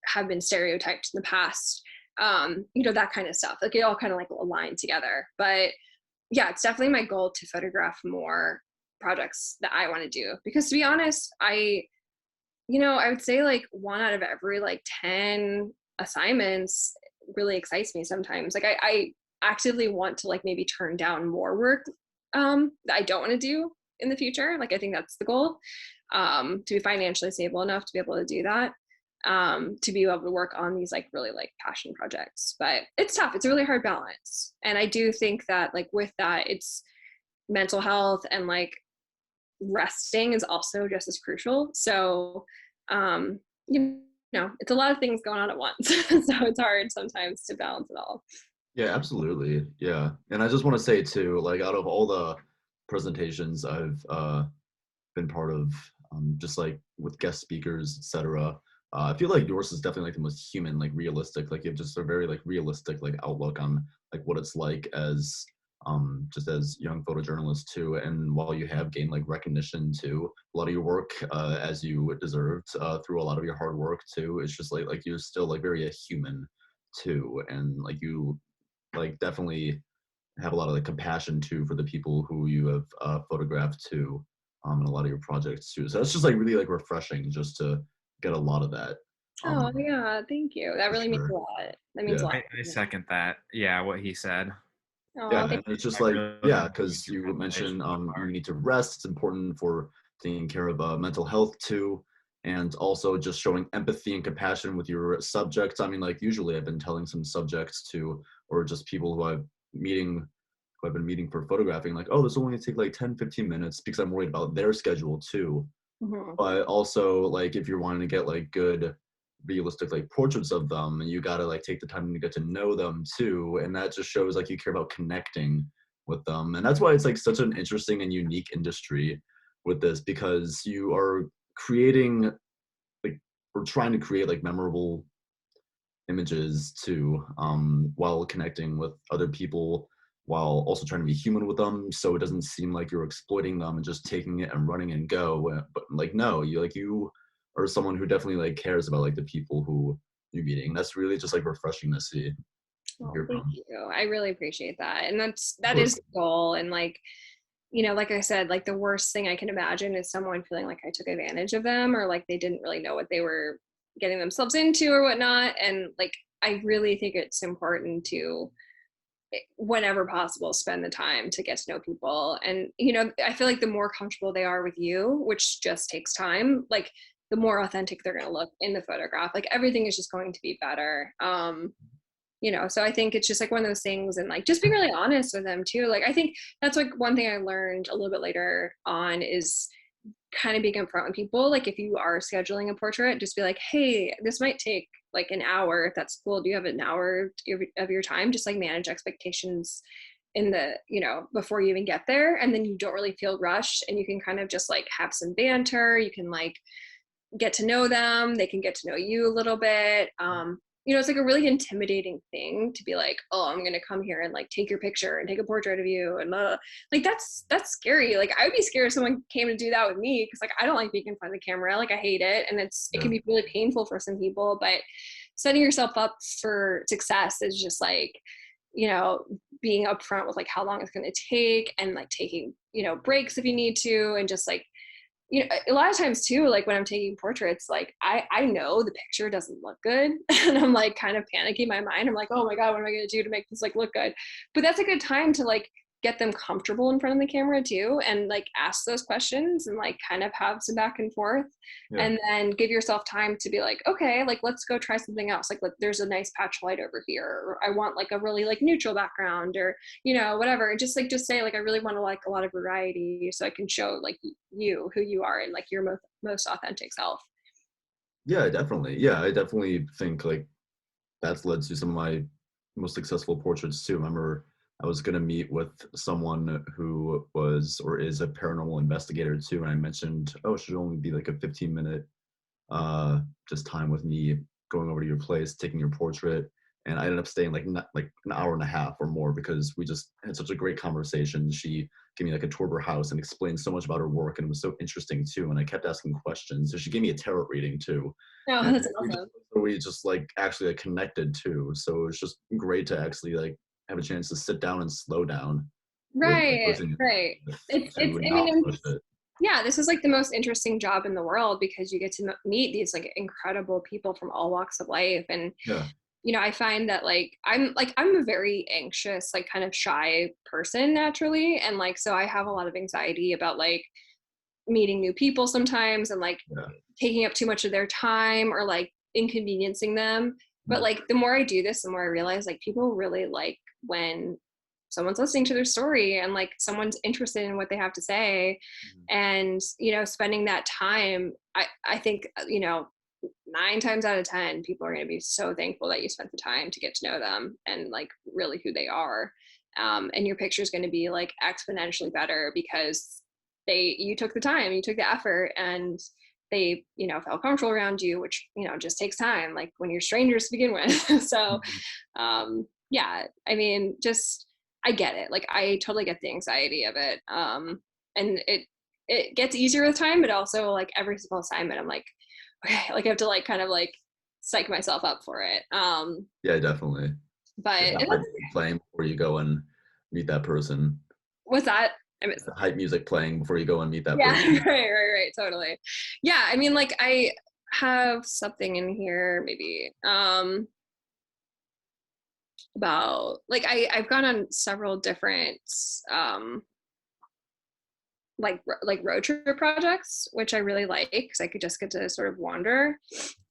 have been stereotyped in the past, you know, that kind of stuff. Like it all kind of like aligned together. But yeah, it's definitely my goal to photograph more projects that I want to do. Because to be honest, you know, I would say like 1 out of every like 10 assignments really excites me sometimes. Like I actively want to like maybe turn down more work that I don't want to do in the future. Like I think that's the goal, to be financially stable enough to be able to do that, to be able to work on these like really like passion projects. But it's tough. It's a really hard balance. And I do think that like with that, it's mental health and like resting is also just as crucial. So, you know, it's a lot of things going on at once. So it's hard sometimes to balance it all. Yeah, absolutely. Yeah. And I just want to say too, like out of all the presentations I've been part of, just like with guest speakers, etc. I feel like yours is definitely like the most human, like realistic. Like you have just a very like realistic like outlook on like what it's like as just as young photojournalists too. And while you have gained like recognition too, a lot of your work as you deserved through a lot of your hard work too, it's just like you're still like very a human too, and like you like definitely have a lot of like compassion too for the people who you have photographed too, in a lot of your projects too. So it's just like really like refreshing just to get a lot of that. Oh yeah, thank you. That really means a lot. That means a lot. I second that. Yeah, what he said. Yeah, Oh, and it's just like, yeah, because you mentioned you need to rest. It's important for taking care of mental health too, and also just showing empathy and compassion with your subjects. I mean, like usually I've been telling some subjects to, or just people who I've been meeting for photographing, like, oh, this will only take like 10, 15 minutes because I'm worried about their schedule too. mhm. But also like if you're wanting to get like good realistic like portraits of them, and you got to like take the time to get to know them too, and that just shows like you care about connecting with them. And that's why it's like such an interesting and unique industry with this, because you are creating like, or trying to create like memorable images too, while connecting with other people, while also trying to be human with them, so it doesn't seem like you're exploiting them and just taking it and running and go. But like no, you are someone who definitely like cares about like the people who you're meeting. That's really just like refreshing to see. Well, Hear thank from. you. I really appreciate that. And that Sure. is the goal. And like, you know, like I said, like the worst thing I can imagine is someone feeling like I took advantage of them, or like they didn't really know what they were getting themselves into or whatnot. And like, I really think it's important to, whenever possible, spend the time to get to know people. And, you know, I feel like the more comfortable they are with you, which just takes time, like the more authentic they're going to look in the photograph. Like everything is just going to be better. You know, so I think it's just like one of those things, and like just being really honest with them too. Like I think that's like one thing I learned a little bit later on is kind of being upfront with people. Like if you are scheduling a portrait, just be like, hey, this might take like an hour. If that's cool, do you have an hour of your time? Just like manage expectations in the, you know, before you even get there. And then you don't really feel rushed, and you can kind of just like have some banter. You can like get to know them. They can get to know you a little bit. You know, it's like a really intimidating thing to be like, oh, I'm going to come here and like take your picture and take a portrait of you. And like, that's scary. Like I would be scared if someone came to do that with me. Cause like, I don't like being in front of the camera. Like I hate it. And it can be really painful for some people, but setting yourself up for success is just like, you know, being upfront with like how long it's going to take, and like taking, you know, breaks if you need to. And just like, you know, a lot of times too, like when I'm taking portraits, like I know the picture doesn't look good, and I'm like kind of panicking in my mind. I'm like, oh my God, what am I going to do to make this like look good? But that's a good time to like get them comfortable in front of the camera too, and like ask those questions and like kind of have some back and forth, and then give yourself time to be like, okay, like let's go try something else. Like there's a nice patch light over here, or I want like a really like neutral background, or whatever. And just say like I really want to like a lot of variety so I can show like you who you are and like your most authentic self. Yeah, definitely. Yeah, I definitely think like that's led to some of my most successful portraits too. I remember I was going to meet with someone who was or is a paranormal investigator too, and I mentioned, oh, it should only be like a 15-minute just time with me going over to your place, taking your portrait. And I ended up staying like like an hour and a half or more because we just had such a great conversation. She gave me like a tour of her house and explained so much about her work, and it was so interesting too. And I kept asking questions. So she gave me a tarot reading too. Oh, And that's awesome. we just like actually like connected too. So it's just great to actually like have a chance to sit down and slow down. Right. It's To I not mean, rush it. yeah, this is like the most interesting job in the world because you get to meet these like incredible people from all walks of life. And Yeah. I find that I'm a very anxious, like kind of shy person naturally, and like so I have a lot of anxiety about like meeting new people sometimes, and like taking up too much of their time or like inconveniencing them. But like the more I do this, the more I realize like people really like when someone's listening to their story and like someone's interested in what they have to say. And spending that time, I think 9 times out of 10 people are going to be so thankful that you spent the time to get to know them and like really who they are. And your picture is going to be like exponentially better because you took the time, you took the effort, and they felt comfortable around you, which just takes time, like when you're strangers to begin with. So yeah, I mean, just I get it. Like I totally get the anxiety of it. And it gets easier with time, but also like every single assignment I'm like, okay, like I have to like kind of like psych myself up for it. Yeah, definitely. But Playing before you go and meet that person. what's that? I mean, Hype music playing before you go and meet that yeah, person. right, totally. Yeah, I mean, like I have something in here maybe about like I've gone on several different like road trip projects, which I really like because I could just get to sort of wander.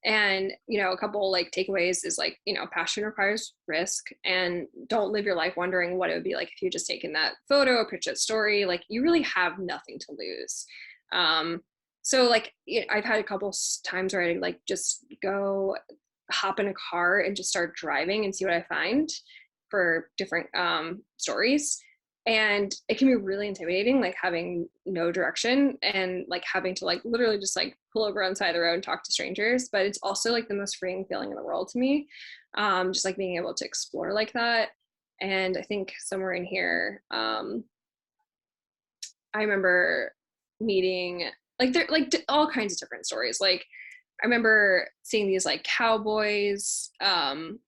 And a couple like takeaways is like passion requires risk, and don't live your life wondering what it would be like if you just taken that photo or pitched that story. Like you really have nothing to lose. So like I've had a couple times where I like just go hop in a car and just start driving and see what I find for different stories. And it can be really intimidating, like having no direction and like having to like literally just like pull over on the side of the road and talk to strangers. But it's also like the most freeing feeling in the world to me, just like being able to explore like that. And I think somewhere in here, I remember meeting like there like all kinds of different stories. Like I remember seeing these like cowboys on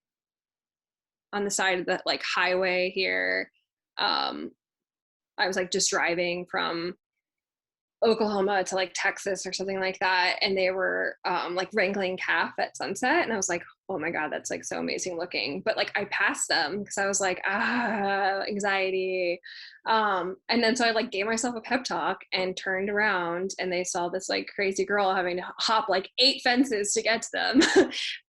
the side of the like highway here. I was like just driving from Oklahoma to like Texas or something like that, and they were like wrangling calf at sunset, and I was like, oh my god, that's like so amazing looking. But like I passed them because I was like, anxiety. And then so I like gave myself a pep talk and turned around, and they saw this like crazy girl having to hop like 8 fences to get to them.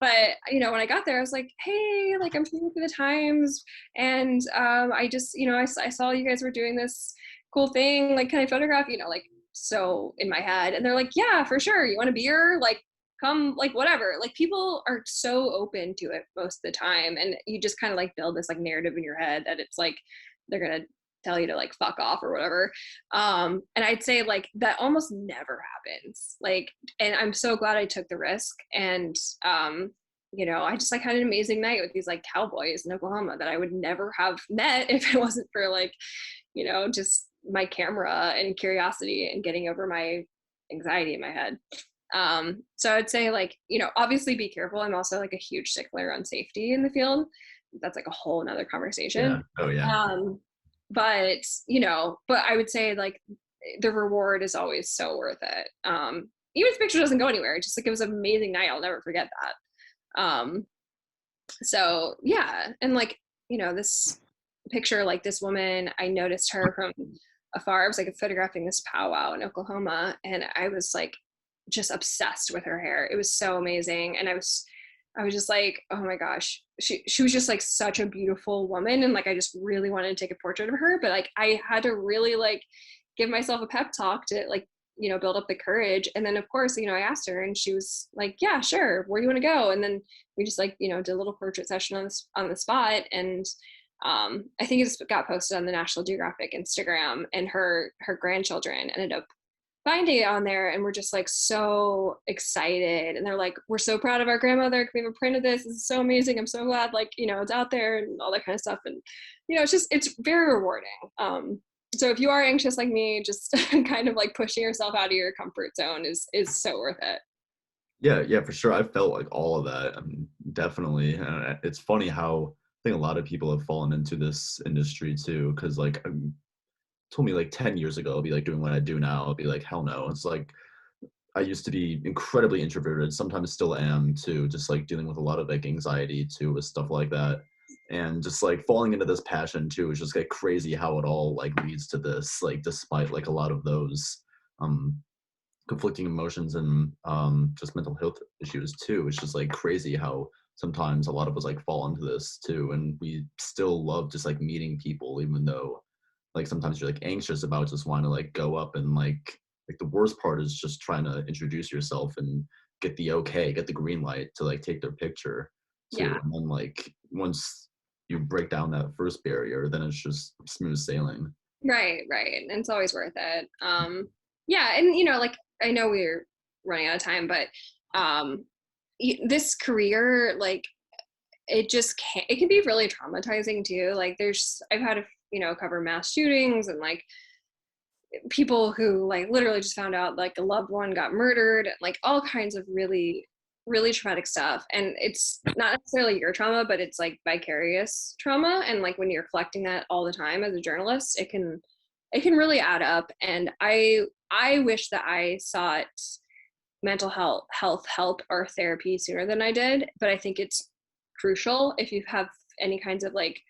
But when I got there, I was like, hey, like I'm taking for the times, and I just I saw you guys were doing this cool thing, like can I photograph, like so in my head. And they're like, yeah, for sure, you want a beer, like come, like whatever. Like people are so open to it most of the time, and you just kind of like build this like narrative in your head that it's like they're gonna tell you to like fuck off or whatever. And I'd say like that almost never happens, like, and I'm so glad I took the risk. And I just like had an amazing night with these like cowboys in Oklahoma that I would never have met if it wasn't for like just my camera and curiosity and getting over my anxiety in my head. So I'd say like, obviously be careful. I'm also like a huge stickler on safety in the field. That's like a whole nother conversation. Yeah. Oh yeah. But I would say like the reward is always so worth it. Even if the picture doesn't go anywhere, just like it was an amazing night. I'll never forget that. So yeah. And like, this picture, like this woman, I noticed her from afar. I was like photographing this powwow in Oklahoma, and I was like just obsessed with her hair. It was so amazing. And I was just like, oh my gosh, she was just like such a beautiful woman. And like, I just really wanted to take a portrait of her, but like, I had to really like give myself a pep talk to like, build up the courage. And then of course, I asked her and she was like, yeah, sure. Where do you want to go? And then we just like, did a little portrait session on the spot. And I think it got posted on the National Geographic Instagram, and her grandchildren ended up finding it on there, and we're just like so excited, and they're like, we're so proud of our grandmother, we have a print of this is so amazing, I'm so glad like it's out there and all that kind of stuff. And it's very rewarding. So if you are anxious like me, just kind of like pushing yourself out of your comfort zone is so worth it. Yeah, for sure. I felt like all of that. Definitely. It's funny how I think a lot of people have fallen into this industry too, because like told me like 10 years ago, I'll be like doing what I do now. I'll be like, hell no. It's like, I used to be incredibly introverted, sometimes still am too, just like dealing with a lot of like anxiety too with stuff like that. And just like falling into this passion too is just like crazy how it all like leads to this, like despite like a lot of those conflicting emotions and just mental health issues too. It's just like crazy how sometimes a lot of us like fall into this too. And we still love just like meeting people, even though like sometimes you're like anxious about just wanting to like go up and like the worst part is just trying to introduce yourself and get the green light to like take their picture too. Yeah. And then like once you break down that first barrier, then it's just smooth sailing. Right. And it's always worth it. Yeah. And like, I know we're running out of time, but this career, like, it can be really traumatizing too. Like I've had to cover mass shootings and like people who like literally just found out like a loved one got murdered, like all kinds of really, really traumatic stuff. And it's not necessarily your trauma, but it's like vicarious trauma. And like when you're collecting that all the time as a journalist, it can really add up. And I wish that I sought mental health help or therapy sooner than I did. But I think it's crucial if you have any kinds of like,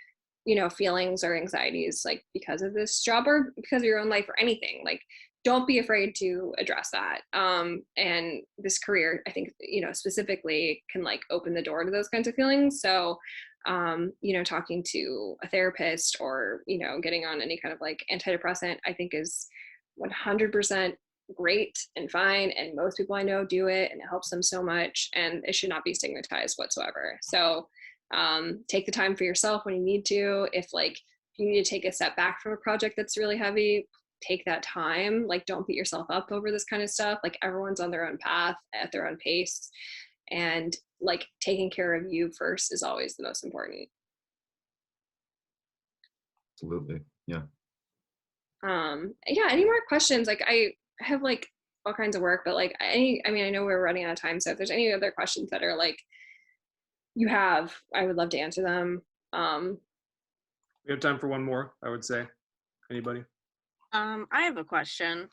feelings or anxieties, like because of this job or because of your own life or anything, like don't be afraid to address that. And this career, I think, specifically can like open the door to those kinds of feelings. So, talking to a therapist or, getting on any kind of like antidepressant, I think is 100% great and fine. And most people I know do it, and it helps them so much, and it should not be stigmatized whatsoever. So take the time for yourself when you need to. If you need to take a step back from a project that's really heavy, take that time. Like, don't beat yourself up over this kind of stuff. Like, everyone's on their own path at their own pace, and like taking care of you first is always the most important. Absolutely. Yeah. Yeah, any more questions? Like, I have like all kinds of work, but like I know we're running out of time, so if there's any other questions that are like you have, I would love to answer them. We have time for one more, I would say. Anybody? I have a question.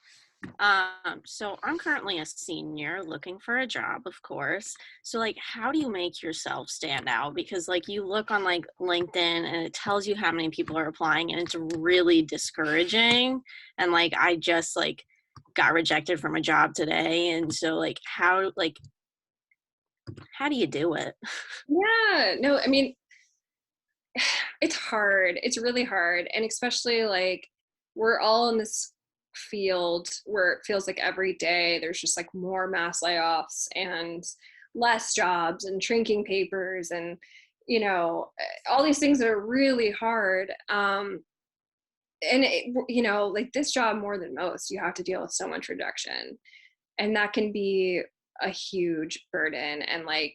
So I'm currently a senior looking for a job, of course. So like, how do you make yourself stand out? Because like you look on like LinkedIn and it tells you how many people are applying, and it's really discouraging. And like, I just like got rejected from a job today. And so like, how do you do it? Yeah, no, I mean, it's hard. It's really hard. And especially like we're all in this field where it feels like every day there's just like more mass layoffs and less jobs and shrinking papers and, all these things that are really hard. And like this job more than most, you have to deal with so much rejection, and that can be a huge burden. And like,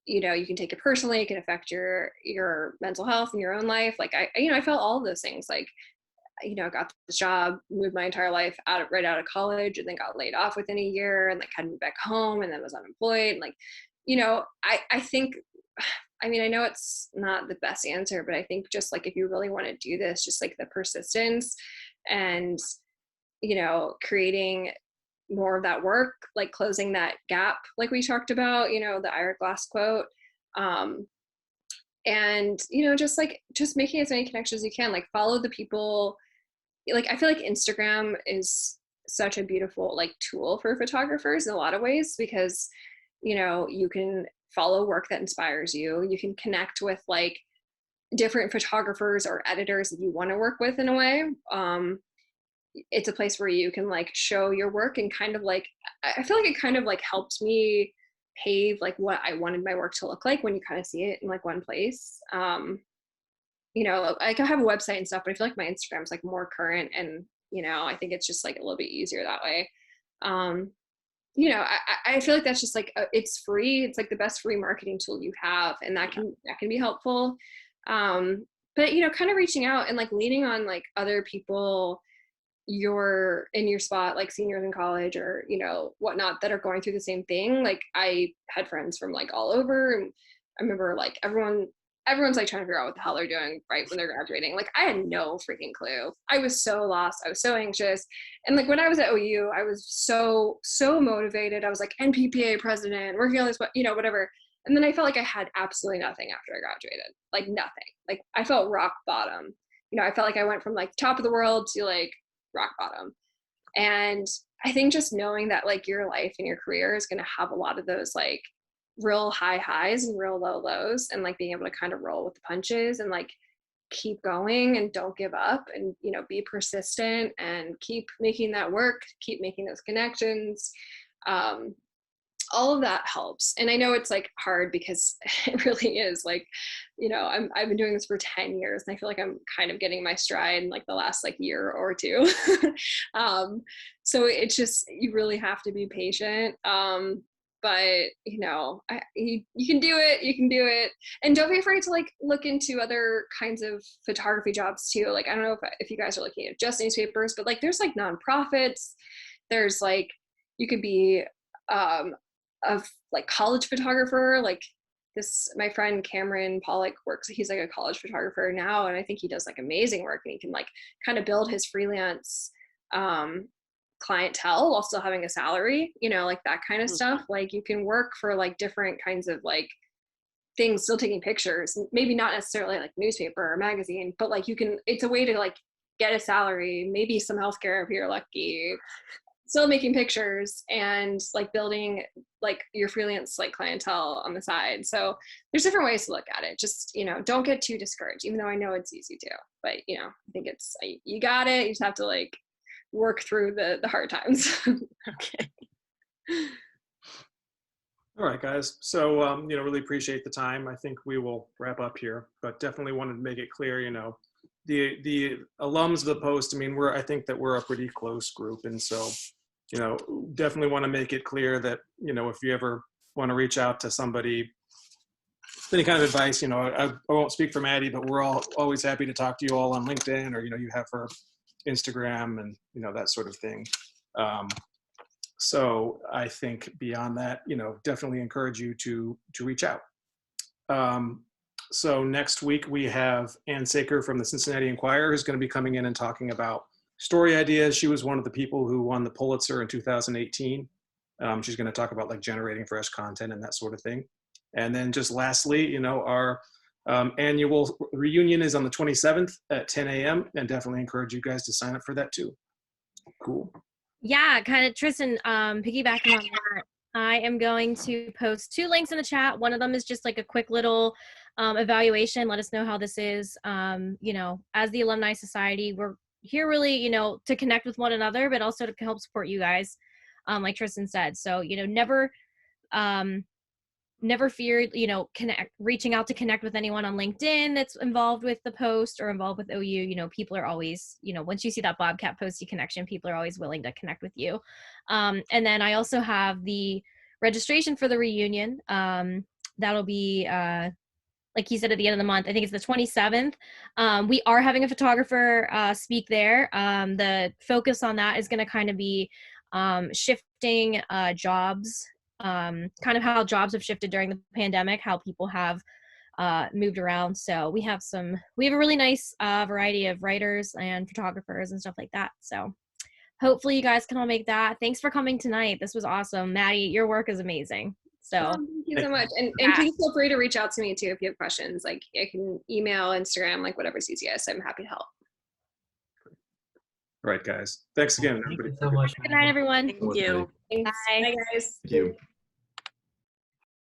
you can take it personally. It can affect your mental health and your own life. Like I felt all of those things. Like, I got this job, moved my entire life right out of college, and then got laid off within a year, and like had to move back home, and then was unemployed. And like, I think, I mean, I know it's not the best answer, but I think just like if you really want to do this, just like the persistence and, creating more of that work, like closing that gap, like we talked about, the Ira Glass quote. and just making as many connections as you can, like follow the people. Like I feel like Instagram is such a beautiful like tool for photographers in a lot of ways, because you can follow work that inspires you. You can connect with like different photographers or editors that you want to work with in a way. It's a place where you can like show your work, and kind of like, I feel like it kind of like helped me pave like what I wanted my work to look like when you kind of see it in like one place. Like I have a website and stuff, but I feel like my Instagram's like more current, and I think it's just like a little bit easier that way. I feel like that's just like it's free. It's like the best free marketing tool you have, and that can be helpful. But kind of reaching out and like leaning on like other people you're in your spot, like seniors in college or whatnot, that are going through the same thing. Like I had friends from like all over, and I remember like everyone's like trying to figure out what the hell they're doing right when they're graduating. Like I had no freaking clue. I was so lost. I was so anxious. And like when I was at OU, I was so motivated. I was like NPPA president, working on this, whatever. And then I felt like I had absolutely nothing after I graduated. Like nothing. Like I felt rock bottom. I felt like I went from like top of the world to like rock bottom. And I think just knowing that like your life and your career is going to have a lot of those like real high highs and real low lows, and like being able to kind of roll with the punches and like keep going and don't give up, and be persistent and keep making that work, keep making those connections. All of that helps. And I know it's like hard because it really is like, I've been doing this for 10 years, and I feel like I'm kind of getting my stride in like the last like year or two. So it's just, you really have to be patient. But you can do it. You can do it. And don't be afraid to like look into other kinds of photography jobs too. Like, I don't know if you guys are looking at just newspapers, but like there's like nonprofits. There's like, you could be of like college photographer. Like my friend Cameron Pollock he's like a college photographer now, and I think he does like amazing work, and he can like kind of build his freelance clientele while still having a salary, like that kind of stuff. Like you can work for like different kinds of like things, still taking pictures, maybe not necessarily like newspaper or magazine, but like it's a way to like get a salary, maybe some healthcare if you're lucky, still making pictures, and like building like your freelance like clientele on the side. So there's different ways to look at it. Just, don't get too discouraged, even though I know it's easy to, but I think you got it. You just have to like work through the hard times. Okay. All right, guys. So, really appreciate the time. I think we will wrap up here, but definitely wanted to make it clear, the alums of the Post, I think that we're a pretty close group. And so, definitely want to make it clear that, if you ever want to reach out to somebody, any kind of advice, I won't speak for Maddie, but we're all always happy to talk to you all on LinkedIn, or, you have her Instagram and, that sort of thing. So I think beyond that, definitely encourage you to reach out. So next week we have Ann Saker from the Cincinnati Enquirer, who's going to be coming in and talking about story ideas. She was one of the people who won the Pulitzer in 2018. She's going to talk about like generating fresh content and that sort of thing. And then just lastly, our annual reunion is on the 27th at 10 a.m. and definitely encourage you guys to sign up for that too. Cool. Yeah, kind of Tristan, piggybacking on that, I am going to post 2 links in the chat. One of them is just like a quick little evaluation. Let us know how this is. As the Alumni Society, we're here really, to connect with one another, but also to help support you guys, like Tristan said. So, never fear, reaching out to connect with anyone on LinkedIn that's involved with the Post or involved with OU. People are always, once you see that Bobcat Posty connection, people are always willing to connect with you. And then I also have the registration for the reunion. That'll be, like he said, at the end of the month. I think it's the 27th. We are having a photographer speak there. The focus on that is going to kind of be shifting jobs, kind of how jobs have shifted during the pandemic, how people have moved around. So we have a really nice variety of writers and photographers and stuff like that. So hopefully you guys can all make that. Thanks for coming tonight. This was awesome. Maddie, your work is amazing. So Thank you so much. And Yeah. please feel free to reach out to me too if you have questions. Like I can email, Instagram, like whatever's easiest. I'm happy to help. All right, guys. Thanks again, Thank everybody. you so much. good night, everyone. Thank you. Thanks. Bye. Bye guys. Thank you.